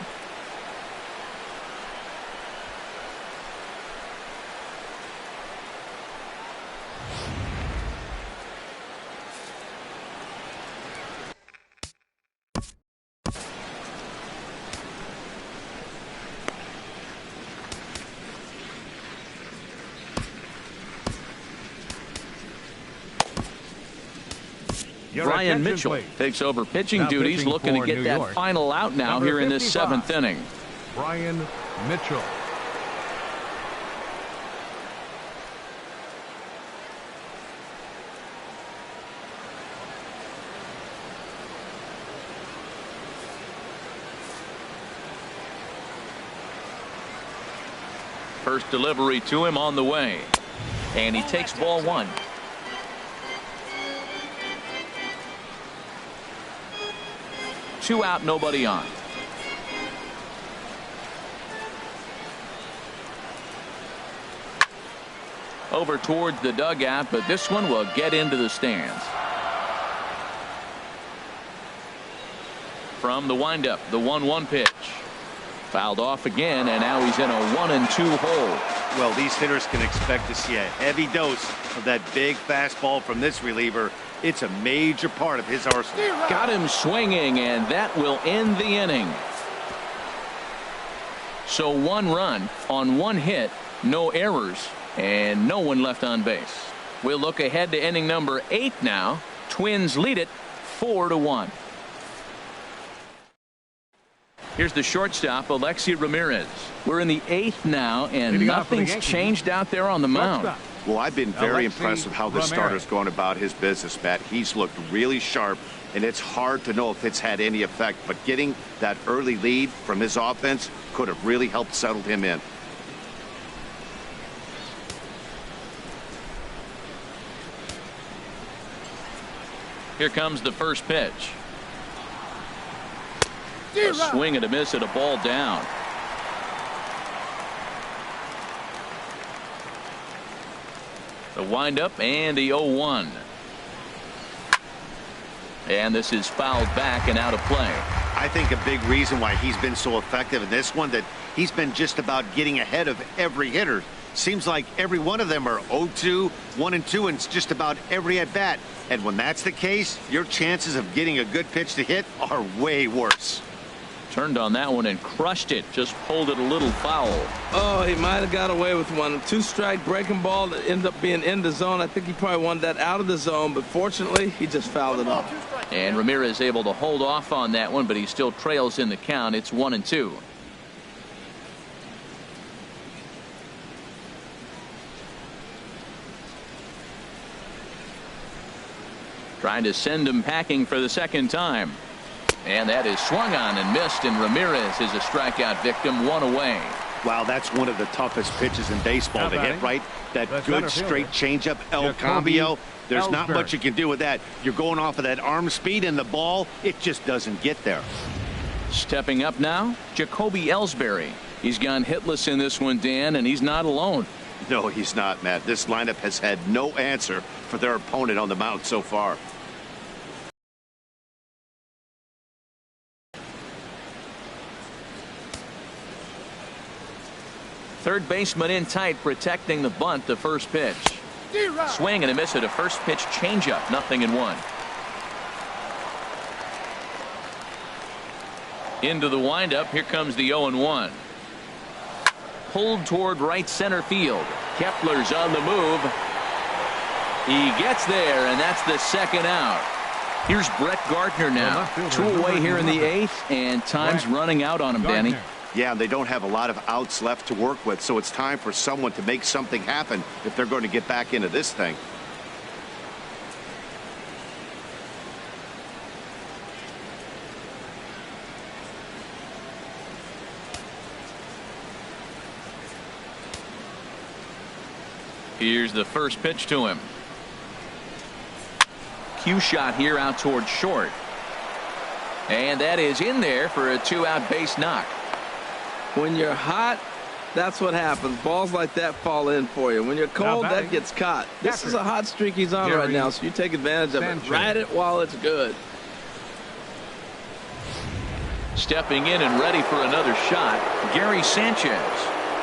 Brian Mitchell takes over pitching duties, looking to get that final out now here in this 7th inning. Brian Mitchell. First delivery to him on the way. And he takes ball 1. Two out, nobody on. Over towards the dugout, but this one will get into the stands. From the windup, the 1-1 pitch. Fouled off again, and now he's in a 1-2 hole. Well, these hitters can expect to see a heavy dose of that big fastball from this reliever. It's a major part of his arsenal. Got him swinging, and that will end the inning. So 1 run on 1 hit, no errors, and no one left on base. We'll look ahead to inning number 8 now. Twins lead it 4-1. Here's the shortstop, Alexi Ramirez. We're in the 8th now, and nothing's changed out there on the mound. Well, I've been very impressed with how the starter's going about his business, Matt. He's looked really sharp, and it's hard to know if it's had any effect. But getting that early lead from his offense could have really helped settle him in. Here comes the first pitch. A swing and a miss at a ball down. The windup and the 0-1. And this is fouled back and out of play. I think a big reason why he's been so effective in this one, that he's been just about getting ahead of every hitter. Seems like every one of them are 0-2, 1-2, and it's just about every at bat. And when that's the case, your chances of getting a good pitch to hit are way worse. Turned on that one and crushed it. Just pulled it a little foul. Oh, he might have got away with one. 2-strike breaking ball that ended up being in the zone. I think he probably wanted that out of the zone, but fortunately, he just fouled it off. And Ramirez able to hold off on that one, but he still trails in the count. It's 1-2. Trying to send him packing for the second time. And that is swung on and missed, and Ramirez is a strikeout victim, one away. Wow, that's one of the toughest pitches in baseball to hit, right? That good straight changeup, El Cambio. There's not much you can do with that. You're going off of that arm speed, and the ball, it just doesn't get there. Stepping up now, Jacoby Ellsbury. He's gone hitless in this one, Dan, and he's not alone. No, he's not, Matt. This lineup has had no answer for their opponent on the mound so far. Third baseman in tight, protecting the bunt. The first pitch. Swing and a miss at a first pitch changeup. 0-1. Into the windup. Here comes the 0-1. Pulled toward right center field. Kepler's on the move. He gets there, and that's the second out. Here's Brett Gardner now. 2 away here in the 8th, and time's running out on him, Danny. Yeah, they don't have a lot of outs left to work with, so it's time for someone to make something happen if they're going to get back into this thing. Here's the first pitch to him. Cue shot here out towards short. And that is in there for a 2-out base knock. When you're hot, that's what happens. Balls like that fall in for you. When you're cold, that gets caught. This is a hot streak he's on right now, so you take advantage of it. Ride it while it's good. Stepping in and ready for another shot, Gary Sanchez.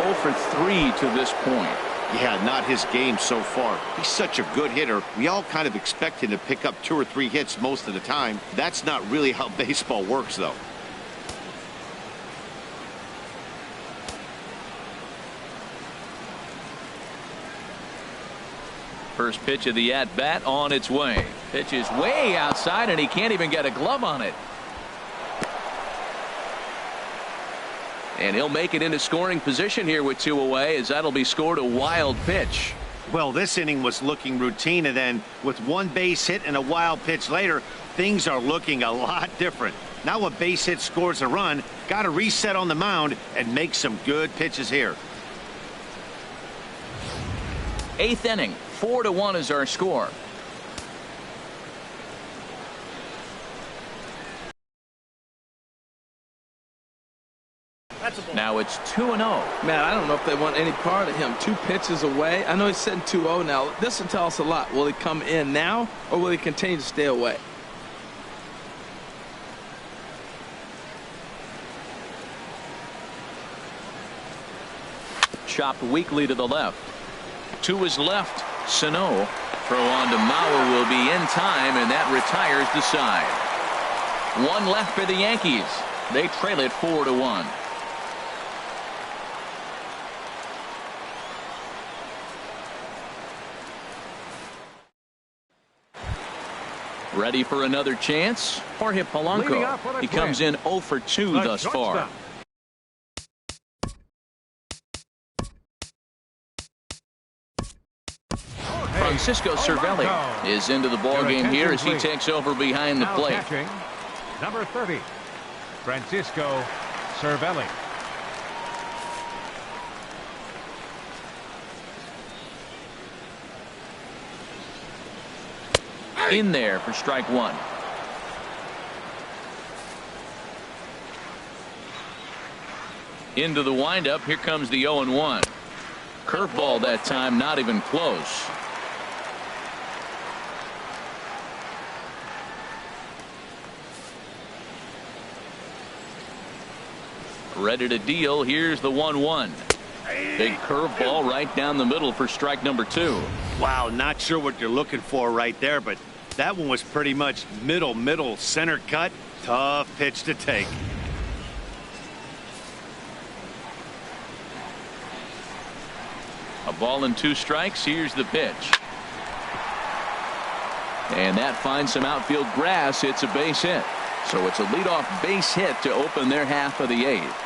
0 for 3 to this point. Yeah, not his game so far. He's such a good hitter. We all kind of expect him to pick up 2 or 3 hits most of the time. That's not really how baseball works, though. First pitch of the at-bat on its way. Pitch is way outside, and he can't even get a glove on it. And he'll make it into scoring position here with 2 away, as that'll be scored a wild pitch. Well, this inning was looking routine, and then with 1 base hit and a wild pitch later, things are looking a lot different. Now a base hit scores a run, got to reset on the mound and make some good pitches here. 8th inning, 4-1 is our score. Now it's 2-0. Man, I don't know if they want any part of him. 2 pitches away. I know he's sitting 2-0 now. This will tell us a lot. Will he come in now, or will he continue to stay away? Chopped weakly to the left. To his left, Sano. Throw on to Mauer will be in time, and that retires the side. 1 left for the Yankees. They trail it 4-1. Ready for another chance? Jorge Polanco. He comes in 0 for 2 thus far. Francisco Cervelli is into the ballgame here as he takes over behind the plate. Number 30, Francisco Cervelli. In there for strike one. Into the windup. Here comes the 0-1. Curveball that time, not even close. Ready to deal. Here's the 1-1. Big curveball right down the middle for strike number two. Wow, not sure what you're looking for right there, but that one was pretty much middle, center cut. Tough pitch to take. A ball and 2 strikes. Here's the pitch. And that finds some outfield grass. It's a base hit. So it's a leadoff base hit to open their half of the 8th.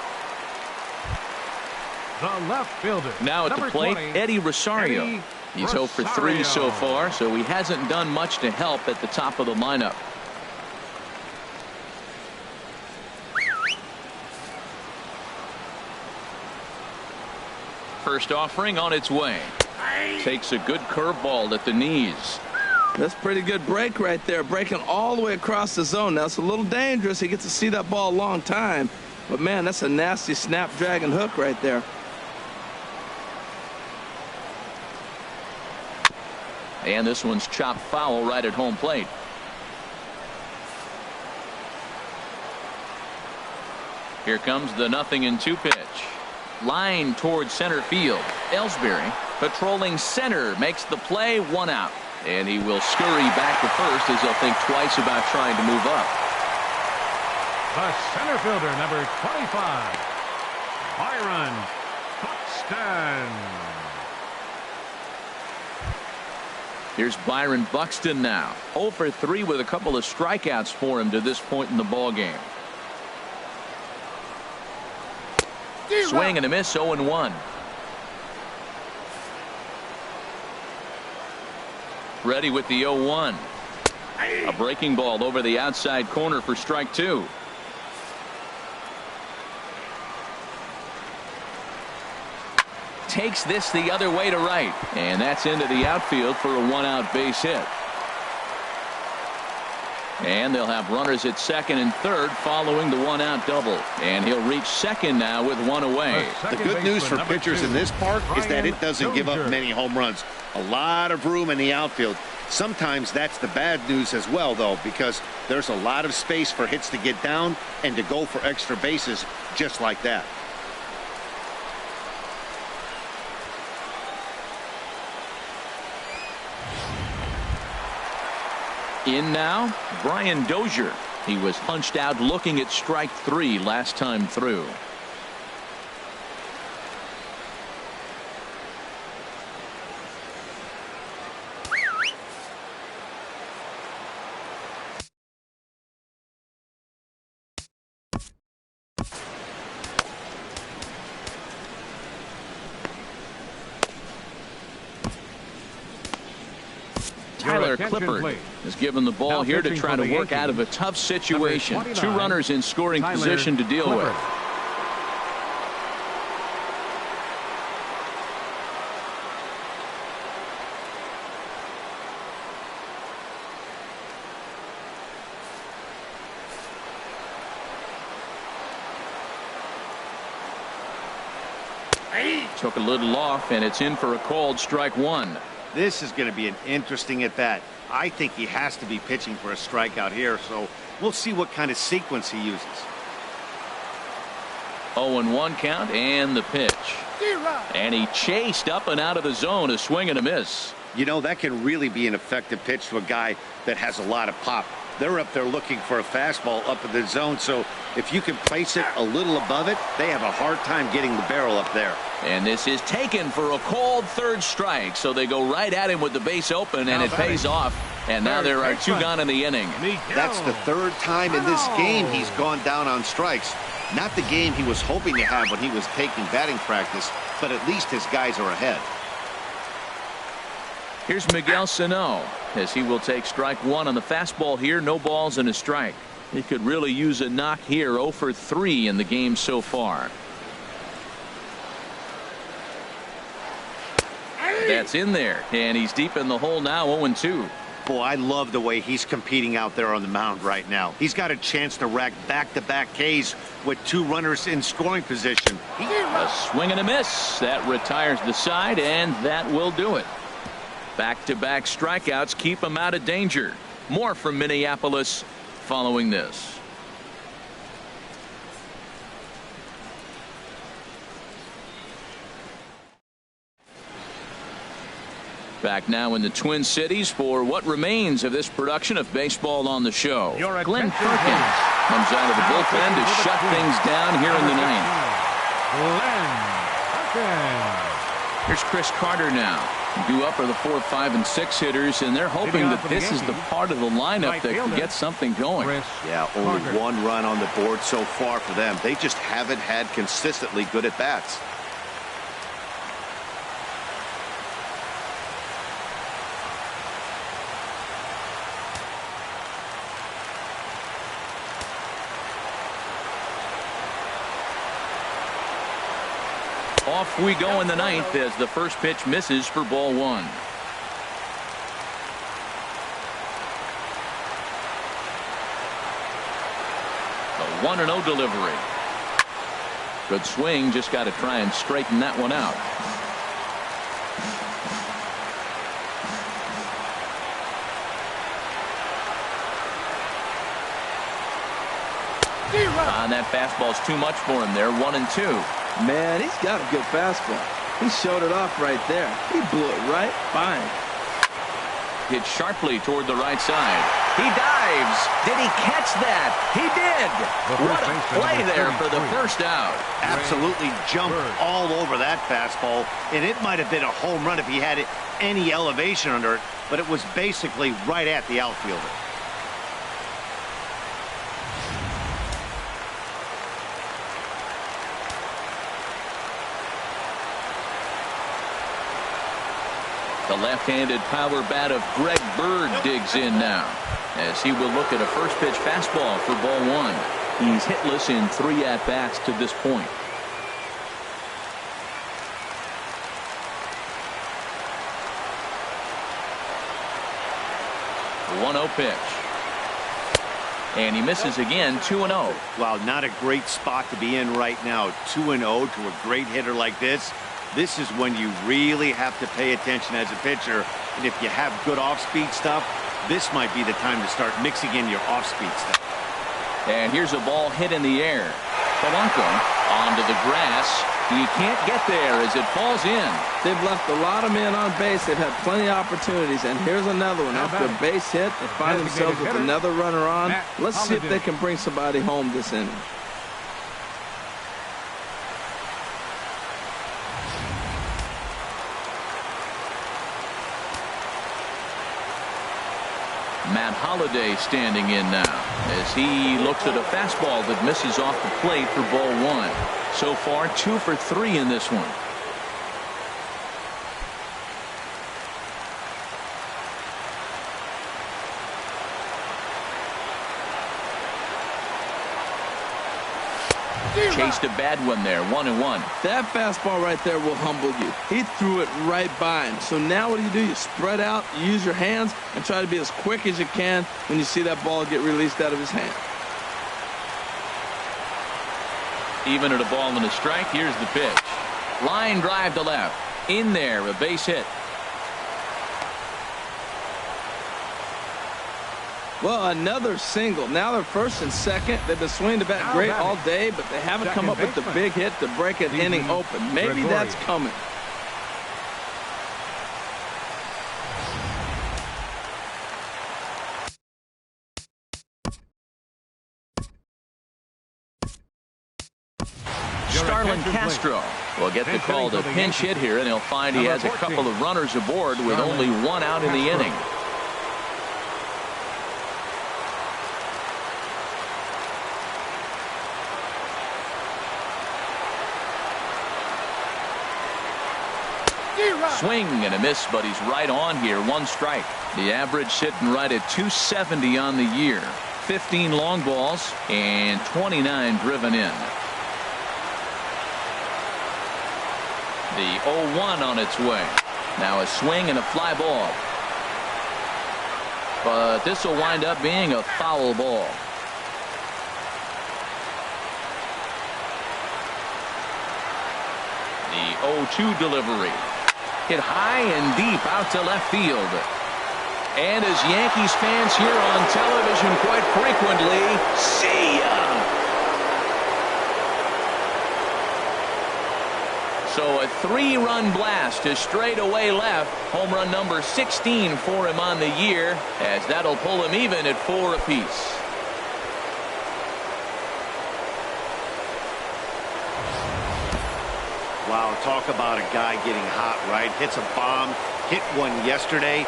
The left fielder. Now at the plate, 20, Eddie Rosario. He's 0 for 3 so far, so he hasn't done much to help at the top of the lineup. First offering on its way. Takes a good curveball at the knees. That's pretty good break right there, breaking all the way across the zone. Now it's a little dangerous. He gets to see that ball a long time, but man, that's a nasty snapdragon hook right there. And this one's chopped foul right at home plate. Here comes the 0-2 pitch. Line towards center field. Ellsbury patrolling center makes the play. 1 out. And he will scurry back to first as he'll think twice about trying to move up. The center fielder, number 25, Byron Buxton. Here's Byron Buxton now. 0 for 3 with a couple of strikeouts for him to this point in the ball game. Swing and a miss. 0-1. Ready with the 0-1. A breaking ball over the outside corner for strike 2. Takes this the other way to right, and that's into the outfield for a 1-out base hit. And they'll have runners at second and third following the 1-out double, and he'll reach second now with 1 away. The good news for pitchers in this park is that it doesn't give up many home runs. A lot of room in the outfield. Sometimes that's the bad news as well, though, because there's a lot of space for hits to get down and to go for extra bases just like that. In now, Brian Dozier. He was hunched out looking at strike 3 last time through. Tyler Clippard is given the ball here to try to work out of a tough situation. 2 runners in scoring position to deal with. Took a little off, and it's in for a called strike 1. This is going to be an interesting at bat. I think he has to be pitching for a strikeout here, so we'll see what kind of sequence he uses. 0-1 count and the pitch. And he chased up and out of the zone. A swing and a miss. You know, that can really be an effective pitch to a guy that has a lot of pop. They're up there looking for a fastball up in the zone, so if you can place it a little above it, they have a hard time getting the barrel up there. And this is taken for a called third strike, so they go right at him with the base open, and it pays off. And now there are 2 gone in the inning. That's the 3rd time in this game he's gone down on strikes. Not the game he was hoping to have when he was taking batting practice, but at least his guys are ahead. Here's Miguel Sano as he will take strike 1 on the fastball here. No balls and a strike. He could really use a knock here. 0 for 3 in the game so far. That's in there, and he's deep in the hole now. 0-2. Boy, I love the way he's competing out there on the mound right now. He's got a chance to rack back-to-back Ks with 2 runners in scoring position. A swing and a miss. That retires the side, and that will do it. Back-to-back strikeouts keep him out of danger. More from Minneapolis following this. Back now in the Twin Cities for what remains of this production of Baseball on the Show. Glenn Perkins comes out of the bullpen to shut things down here in the ninth. Here's Chris Carter now. Due up are the 4, 5, and 6 hitters, and they're hoping that this is the part of the lineup that can get something going. Yeah, only 1 run on the board so far for them. They just haven't had consistently good at-bats. Off we go in the ninth as the first pitch misses for ball 1. The 1-0 delivery. Good swing, just got to try and straighten that one out. And that fastball's too much for him there. 1-2. Man, he's got a good fastball. He showed it off right there. He blew it right by him. Hit sharply toward the right side. He dives. Did he catch that? He did. What a play there for the first out. Absolutely jumped all over that fastball, and it might have been a home run if he had any elevation under it, but it was basically right at the outfielder. The left-handed power bat of Greg Bird digs in now as he will look at a first pitch fastball for ball 1. He's hitless in 3 at-bats to this point. The 1-0 pitch. And he misses again. 2-0. Wow, not a great spot to be in right now. 2-0 to a great hitter like this. This is when you really have to pay attention as a pitcher. And if you have good off-speed stuff, this might be the time to start mixing in your off-speed stuff. And here's a ball hit in the air. Polanco onto the grass. He can't get there as it falls in. They've left a lot of men on base. They've had plenty of opportunities. And here's another one. After a base hit, they find themselves with another runner on. Let's see if they can bring somebody home this inning. Matt Holliday standing in now as he looks at a fastball that misses off the plate for ball 1. So far 2 for 3 in this one. Chased a bad one there. 1-1. That fastball right there will humble you. He threw it right by him. So now what do? You spread out, you use your hands, and try to be as quick as you can when you see that ball get released out of his hand. Even at a ball and a strike, here's the pitch. Line drive to left. In there, a base hit. Well, another single. Now they're first and second. They've been swinging the bat great all day, but they haven't come up with the big hit to break an inning open. Maybe that's coming. Starlin Castro will get the call to pinch hit here, and he'll find he has a couple of runners aboard with only 1 out in the inning. Swing and a miss, but he's right on here. 1 strike. The average sitting right at 270 on the year. 15 long balls and 29 driven in. The 0-1 on its way. Now a swing and a fly ball. but this will wind up being a foul ball. The 0-2 delivery. Hit high and deep out to left field. And as Yankees fans hear on television quite frequently, see ya! So a 3-run blast to straightaway left. Home run number 16 for him on the year, as that'll pull him even at 4 apiece. Wow, talk about a guy getting hot, right? Hits a bomb, hit one yesterday.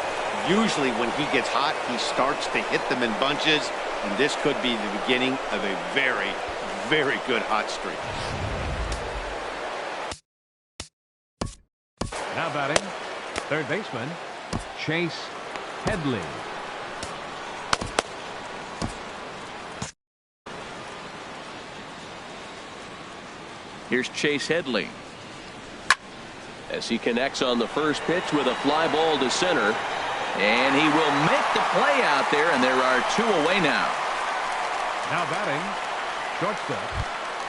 Usually when he gets hot, he starts to hit them in bunches, and this could be the beginning of a very, very good hot streak. Now batting, third baseman, Chase Headley. Here's Chase Headley. As he connects on the first pitch with a fly ball to center. And he will make the play out there, and there are 2 away now. Now batting, shortstop,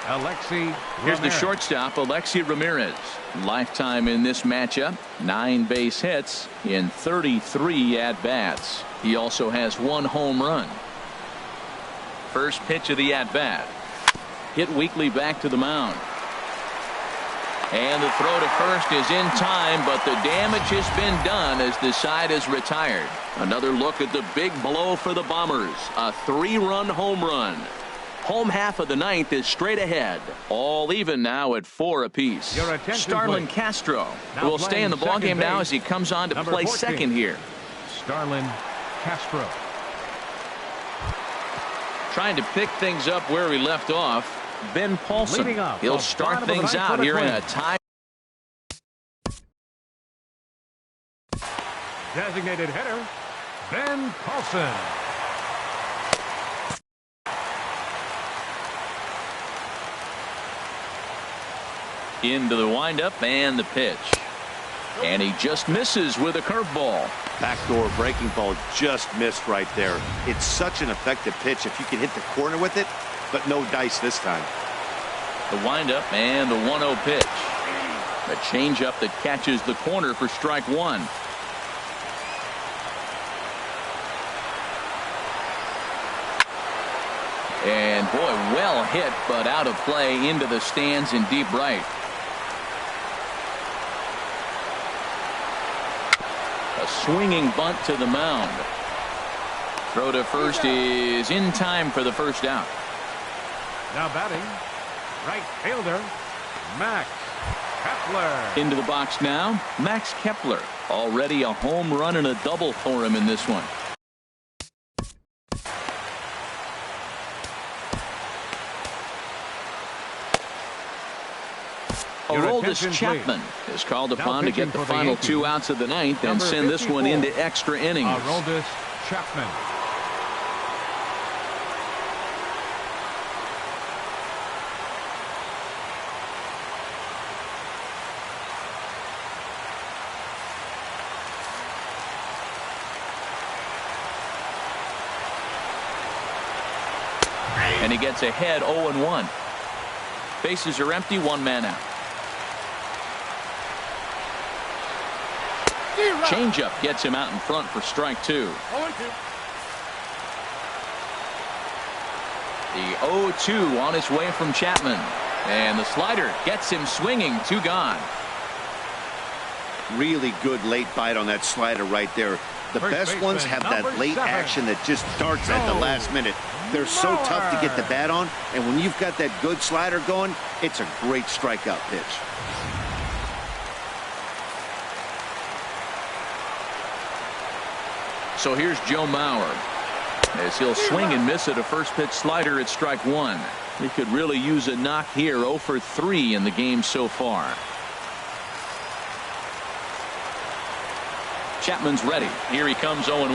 Alexi Here's the Ramirez. shortstop, Alexi Ramirez. Lifetime in this matchup, 9 base hits in 33 at-bats. He also has 1 home run. First pitch of the at-bat. Hit weakly back to the mound. And the throw to first is in time, but the damage has been done as the side is retired. Another look at the big blow for the Bombers. A 3-run home run. Home half of the 9th is straight ahead. All even now at 4 apiece. Your attention, Starlin please. Castro Now will stay in the playing ballgame second now base, as he comes on to number play 14. second here. Starlin Castro. Trying to pick things up where we left off. Ben Paulson. Leading off He'll the start bottom of the things ninth for out the here in a Twins. tie. Designated hitter, Ben Paulson. Into the windup and the pitch. And he just misses with a curveball. Backdoor breaking ball just missed right there. It's such an effective pitch if you can hit the corner with it, but no dice this time. The windup and the 1-0 pitch. A changeup that catches the corner for strike 1. And boy, well hit, but out of play into the stands in deep right. A swinging bunt to the mound. Throw to first is in time for the first out. Now batting, right fielder, Max Kepler. Into the box now, Max Kepler. Already a home run and a double for him in this one. Aroldis Chapman is called upon to get the final 2 outs of the 9th and send this one into extra innings. Aroldis Chapman. And he gets ahead 0-1. Bases are empty, 1 man out. Changeup gets him out in front for strike 2. The 0-2 on his way from Chapman. And the slider gets him swinging, 2 gone. Really good late bite on that slider right there. The best ones have that late action that just darts at the last minute. They're so tough to get the bat on, and when you've got that good slider going, it's a great strikeout pitch. So here's Joe Mauer as he'll swing and miss at a first pitch slider at strike 1. He could really use a knock here. 0 for 3 in the game so far. Chapman's ready. Here he comes 0-1.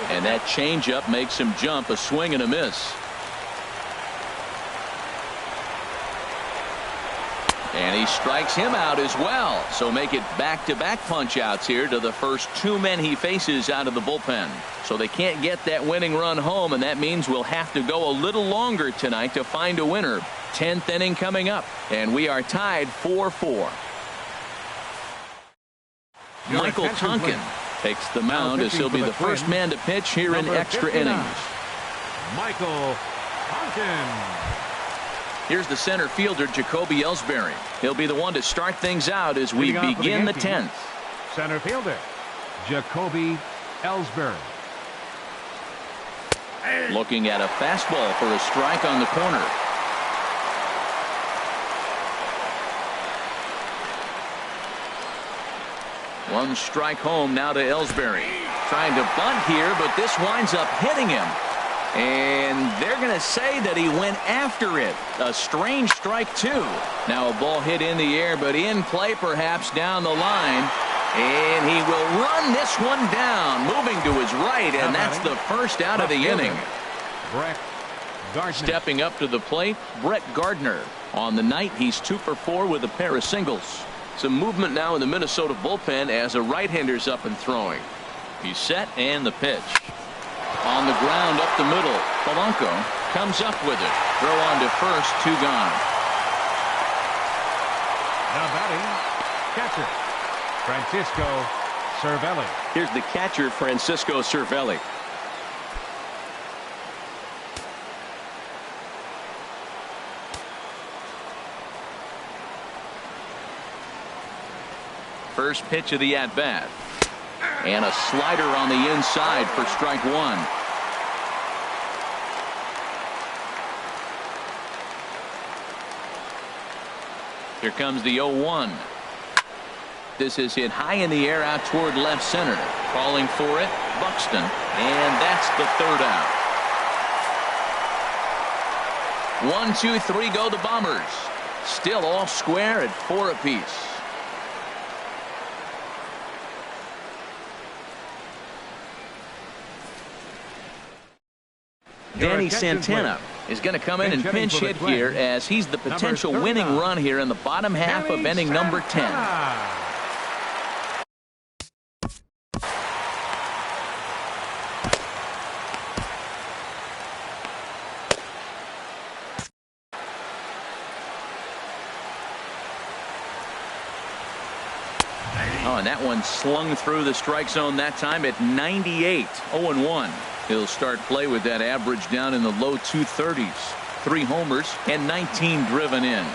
And that changeup makes him jump. A swing and a miss. And he strikes him out as well. So make it back-to-back punch-outs here to the first two men he faces out of the bullpen. So they can't get that winning run home, and that means we'll have to go a little longer tonight to find a winner. 10th inning coming up, and we are tied 4-4. Michael Tonkin takes the mound as he'll be the first man to pitch here in extra innings. Michael Tonkin. Here's the center fielder, Jacoby Ellsbury. He'll be the one to start things out as we begin the 10th. Center fielder, Jacoby Ellsbury. Looking at a fastball for a strike on the corner. One strike home now to Ellsbury. Trying to bunt here, but this winds up hitting him. And they're going to say that he went after it. A strange strike, too. Now a ball hit in the air, but in play perhaps down the line. And he will run this one down, moving to his right, and that's the first out of the inning. Stepping up to the plate, Brett Gardner. On the night, he's 2 for 4 with a pair of singles. Some movement now in the Minnesota bullpen as a right-hander's up and throwing. He's set, and the pitch. On the ground up the middle. Polanco comes up with it. Throw on to first, 2 gone. Now batting, catcher, Francisco Cervelli. Here's the catcher, Francisco Cervelli. First pitch of the at-bat. And a slider on the inside for strike 1. Here comes the 0-1. This is hit high in the air out toward left center. Calling for it, Buxton. And that's the third out. 1, 2, 3 go the Bombers. Still all square at 4 apiece. Danny Santana is going to come in and pinch hit here as he's the potential winning run here in the bottom half of inning number 10. Oh, and that one slung through the strike zone that time at 98. 0-1. He'll start play with that average down in the low 230s. 3 homers and 19 driven in.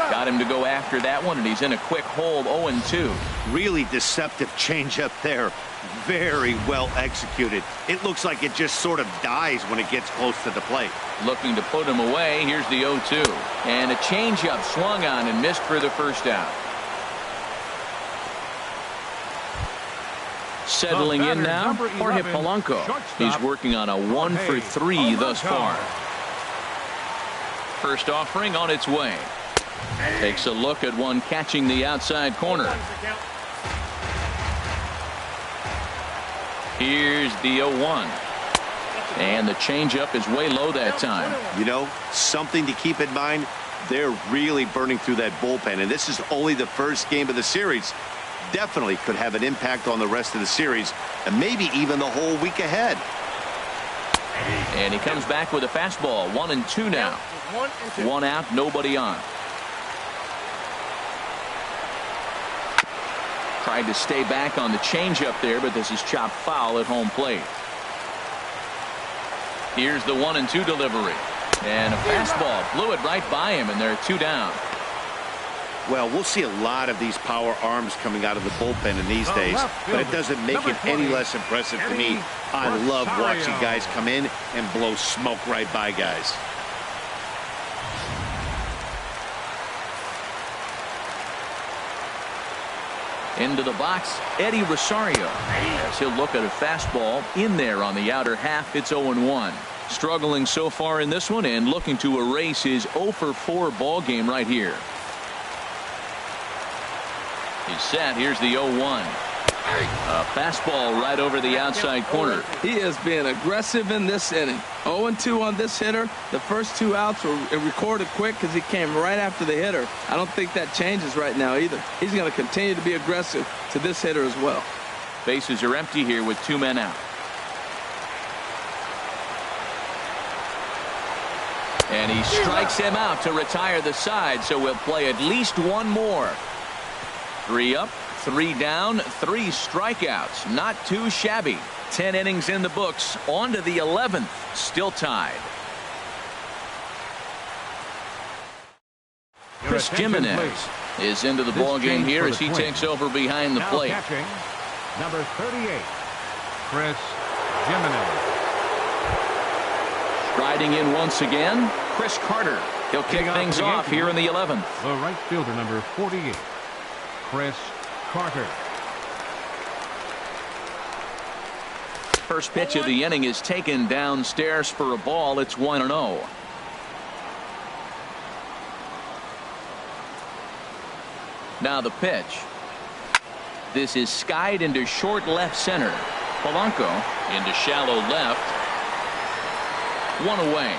Got him to go after that one, and he's in a quick hold. 0-2. Really deceptive changeup there. Very well executed. It looks like it just sort of dies when it gets close to the plate. Looking to put him away. Here's the 0-2. And a changeup swung on and missed for the first out. Settling in now, Jorge Polanco. He's working on a 1 for 3 thus far. First offering on its way. Takes a look at one catching the outside corner. Here's the 0-1. And the changeup is way low that time. You know, something to keep in mind, they're really burning through that bullpen, and this is only the first game of the series. Definitely could have an impact on the rest of the series and maybe even the whole week ahead. And he comes back with a fastball. 1-2 now. 1 out, nobody on. Tried to stay back on the changeup there, but this is chopped foul at home plate. Here's the 1-2 delivery. And a fastball blew it right by him, and they're 2 down. Well, we'll see a lot of these power arms coming out of the bullpen in these days, but it doesn't make it any less impressive to me. I love watching guys come in and blow smoke right by guys. Into the box, Eddie Rosario. As he'll look at a fastball in there on the outer half. It's 0-1. Struggling so far in this one and looking to erase his 0 for 4 ball game right here. He's set. Here's the 0-1. A fastball right over the outside corner. He is being aggressive in this inning. 0-2 on this hitter. The first 2 outs were recorded quick because he came right after the hitter. I don't think that changes right now either. He's going to continue to be aggressive to this hitter as well. Bases are empty here with 2 men out. And he strikes him out to retire the side, so we'll play at least 1 more. 3 up, 3 down, 3 strikeouts. Not too shabby. 10 innings in the books. On to the 11th. Still tied. Chris Jimenez is into the ball game here as he takes over behind the plate. Catching, number 38, Chris Jimenez. Striding in once again, Chris Carter. He'll kick things off here in the 11th. The right fielder, number 48, Chris Carter. First pitch of the inning is taken downstairs for a ball. It's 1-0. Now the pitch. This is skied into short left center. Polanco into shallow left. 1 away.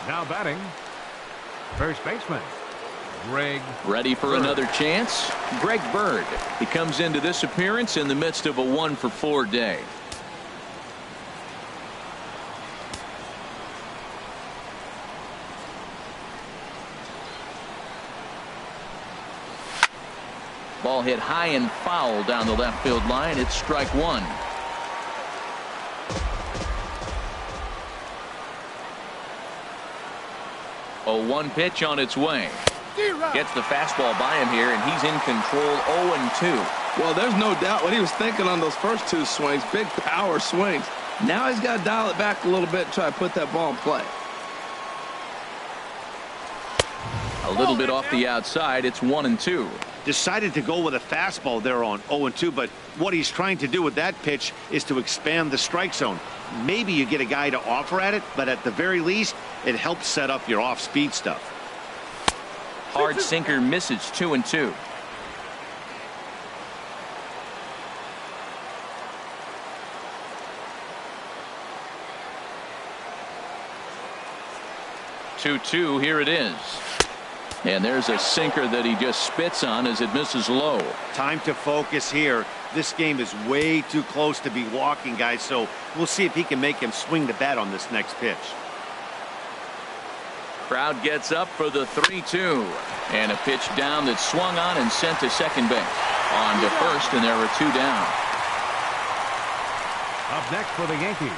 Now batting, first baseman, Greg. Ready for Bird. Another chance. Greg Bird. He comes into this appearance in the midst of a 1-for-4 day. Ball hit high and foul down the left field line. It's strike 1. A 1 pitch on its way. Gets the fastball by him here, and he's in control. 0-2. Well, there's no doubt what he was thinking on those first 2 swings. Big power swings. Now he's got to dial it back a little bit and try to put that ball in play. A little bit off the outside. It's 1-2. Decided to go with a fastball there on 0-2, but what he's trying to do with that pitch is to expand the strike zone. Maybe you get a guy to offer at it, but at the very least, it helps set up your off-speed stuff. Hard sinker misses. 2-2. Two-two. Here it is. And there's a sinker that he just spits on as it misses low. Time to focus here. This game is way too close to be walking, guys, so we'll see if he can make him swing the bat on this next pitch. Crowd gets up for the 3-2. And a pitch down that's swung on and sent to second base. On to first, and there are 2 down. Up next for the Yankees,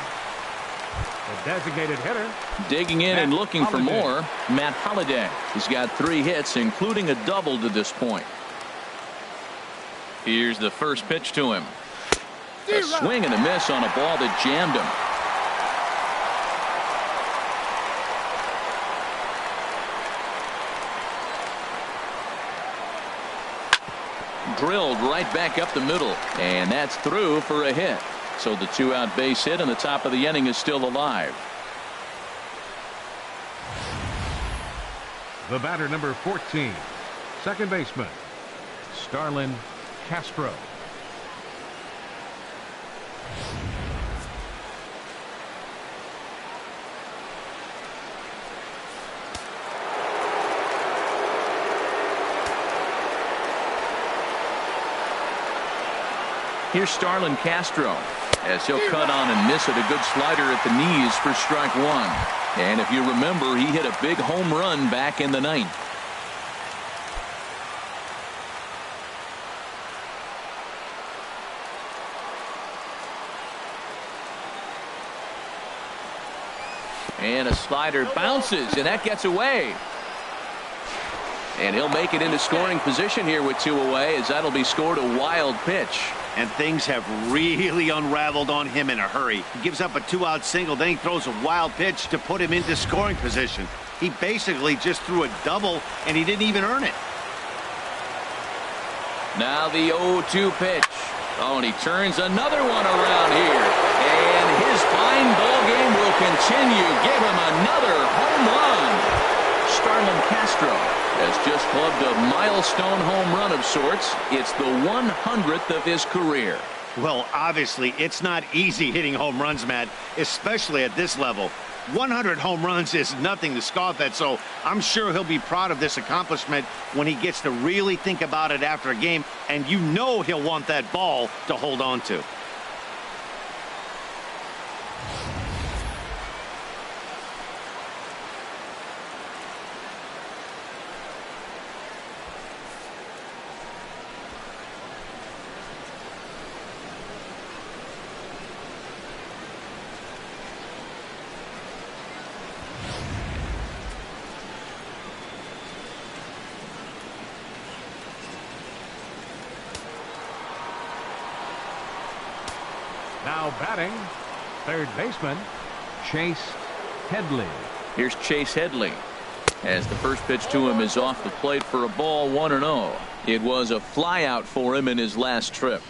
the designated hitter. Digging in and looking for more, Matt Holliday. He's got 3 hits, including a double to this point. Here's the first pitch to him. A swing and a miss on a ball that jammed him. Drilled right back up the middle, and that's through for a hit. So the 2-out base hit and the top of the inning is still alive. The batter, number 14, second baseman, Starlin Castro. Here's Starlin Castro as he'll cut on and miss it. A good slider at the knees for strike 1. And if you remember, he hit a big home run back in the 9th. And a slider bounces, and that gets away. And he'll make it into scoring position here with 2 away, as that'll be scored a wild pitch. And things have really unraveled on him in a hurry. He gives up a 2-out single, then he throws a wild pitch to put him into scoring position. He basically just threw a double, and he didn't even earn it. Now the 0-2 pitch. Oh, and he turns another one around here. And his fine ball game will continue. Give him another home run. Starlin Castro has just clubbed a milestone home run of sorts. It's the 100th of his career. Well, obviously, it's not easy hitting home runs, Matt, especially at this level. 100 home runs is nothing to scoff at, so I'm sure he'll be proud of this accomplishment when he gets to really think about it after a game, and you know he'll want that ball to hold on to. Now batting, third baseman, Chase Headley. Here's Chase Headley as the first pitch to him is off the plate for a ball, 1-0. It was a flyout for him in his last trip.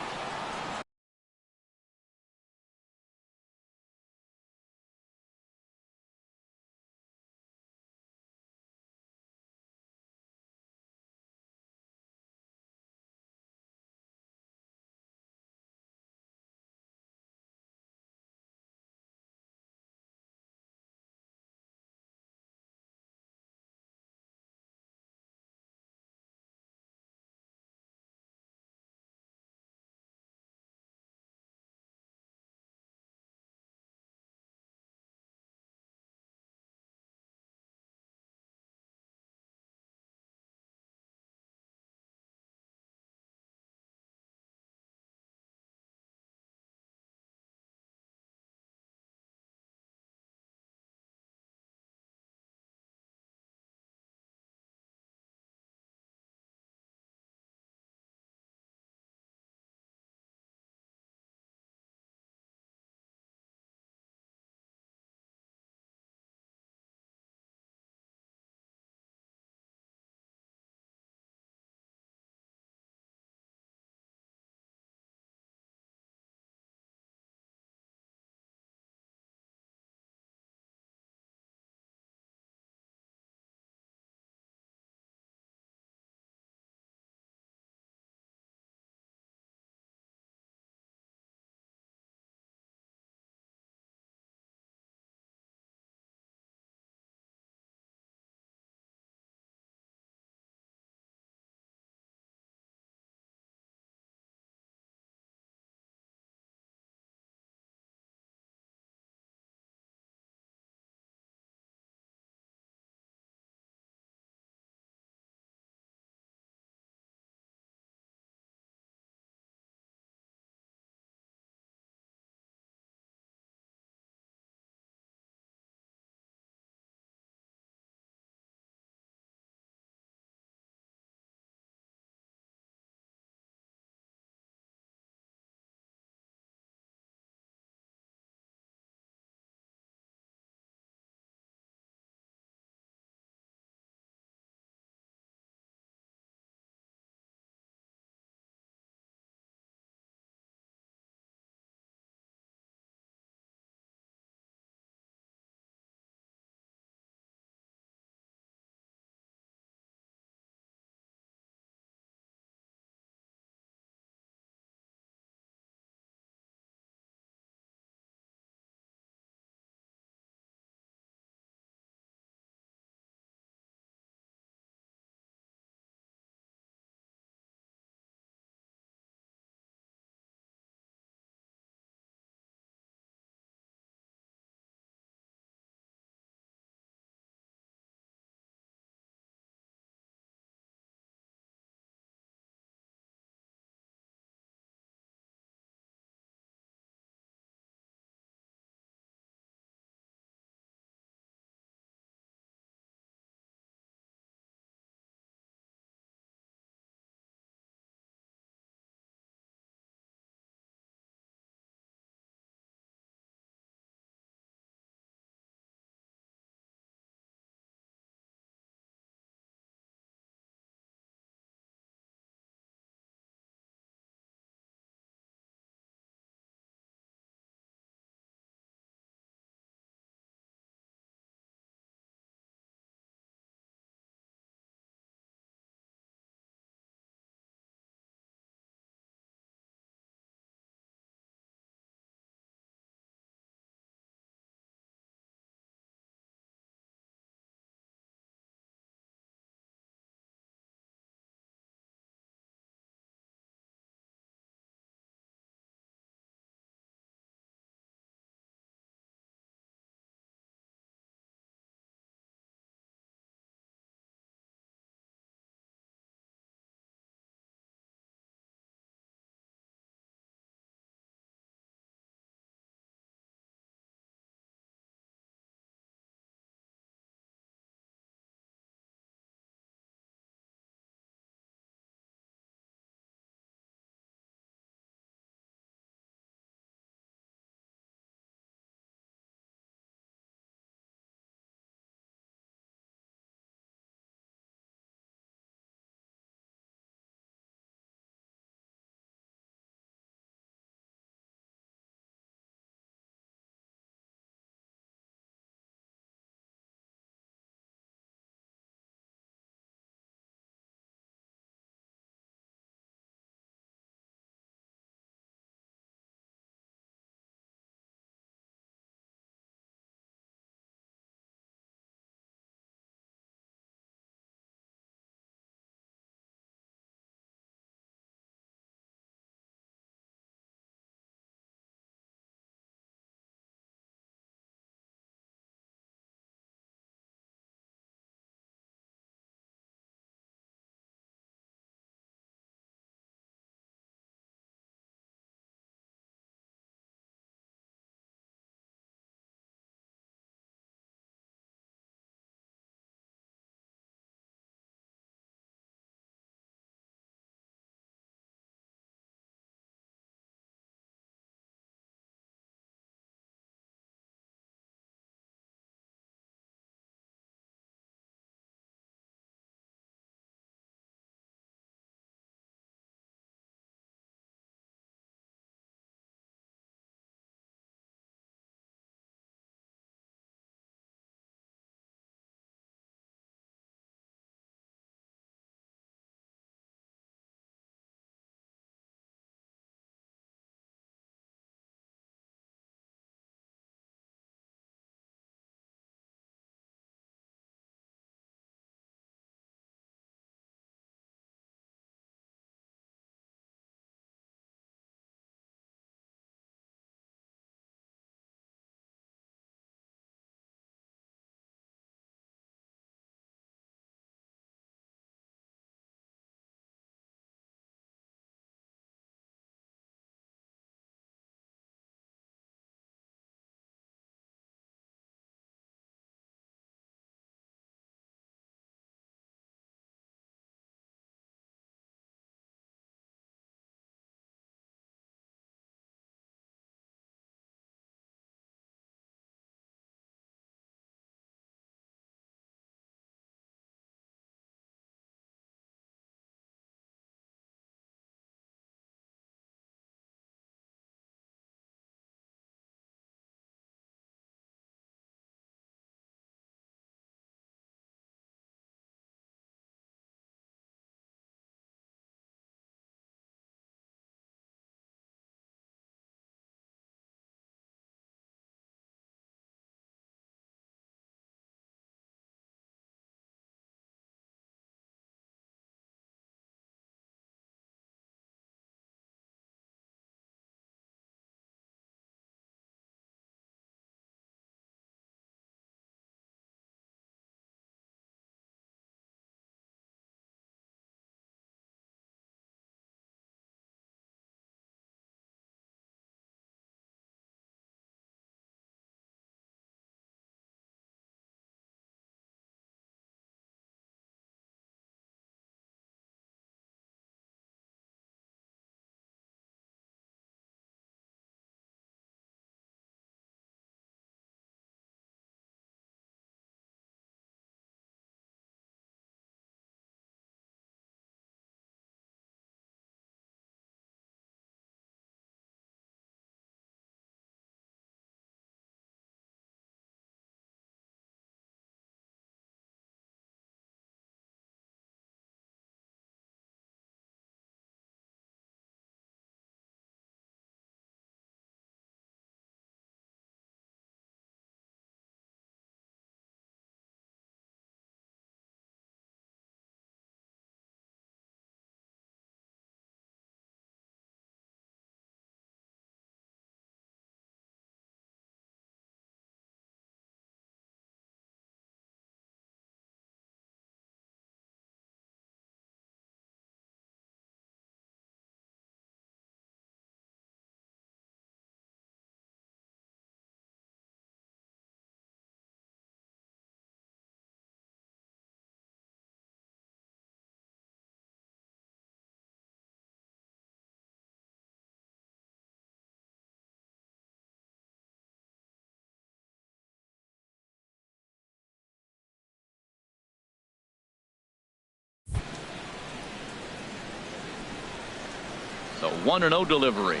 The 1-0 delivery.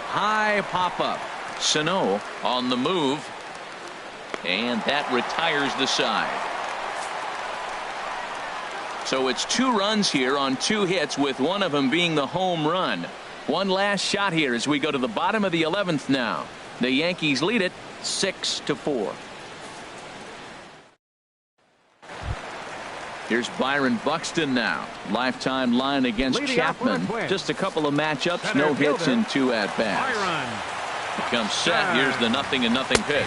High pop-up. Sano on the move. And that retires the side. So it's 2 runs here on 2 hits, with one of them being the home run. One last shot here as we go to the bottom of the 11th now. The Yankees lead it 6-4. Here's Byron Buxton now. Lifetime line against Leading Chapman. Just a couple of matchups, no hits and 2 at-bats. He comes set. Here's the 0-0 pitch.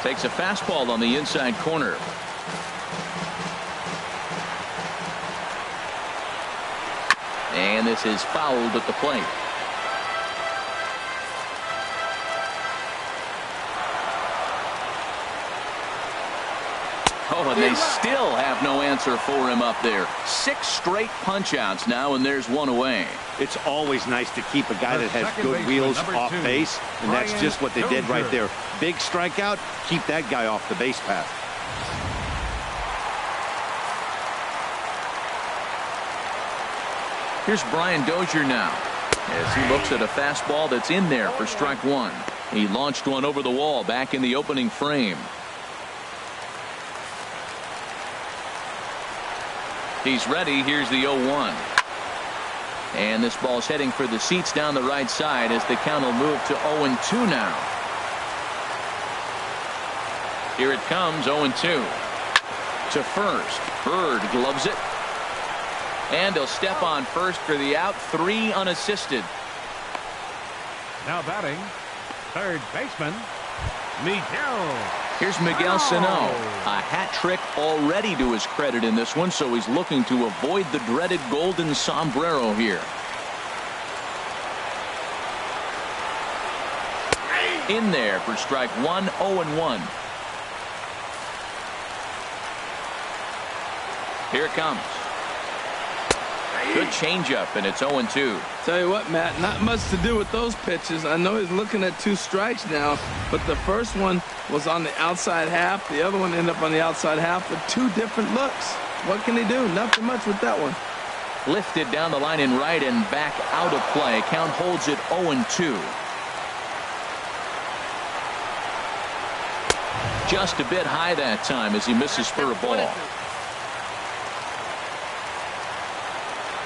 Takes a fastball on the inside corner. And this is fouled at the plate. Oh, and they still have no answer for him up there. 6 straight punch-outs now, and there's 1 away. It's always nice to keep a guy that has good wheels off base, and that's just what they did right there. Big strikeout, keep that guy off the base path. Here's Brian Dozier now as he looks at a fastball that's in there for strike 1. He launched one over the wall back in the opening frame. He's ready. Here's the 0-1. And this ball's heading for the seats down the right side as the count will move to 0-2 now. Here it comes, 0-2. To first. Bird gloves it. And he'll step on first for the out. 3 unassisted. Now batting, third baseman, Miguel. Here's Miguel Sano. A hat trick already to his credit in this one, so he's looking to avoid the dreaded golden sombrero here. In there for strike 1, 0-1. Here it comes. Good changeup, and it's 0-2. Tell you what, Matt, not much to do with those pitches. I know he's looking at 2 strikes now, but the first one was on the outside half. The other one ended up on the outside half with 2 different looks. What can he do? Nothing much with that one. Lifted down the line in right and back out of play. Count holds it 0-2. Just a bit high that time as he misses for a ball.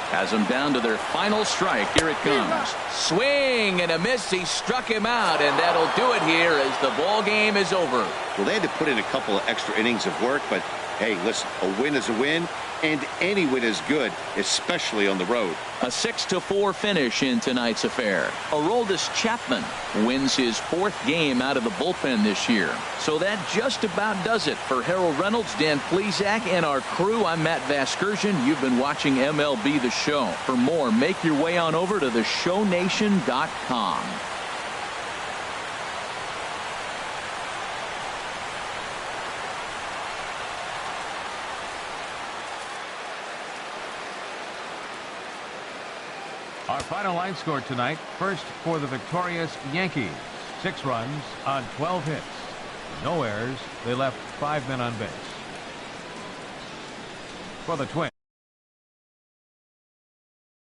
Has them down to their final strike. Here it comes. Swing and a miss. He struck him out, and that'll do it here as the ball game is over. Well, they had to put in a couple of extra innings of work, but hey, listen, a win is a win, and any win is good, especially on the road. A 6-4 finish in tonight's affair. Aroldis Chapman wins his 4th game out of the bullpen this year. So that just about does it. For Harold Reynolds, Dan Plesac, and our crew, I'm Matt Vasgersian. You've been watching MLB The Show. For more, make your way on over to theshownation.com. Our final line score tonight. First for the victorious Yankees. 6 runs on 12 hits. No errors. They left 5 men on base. For the Twins.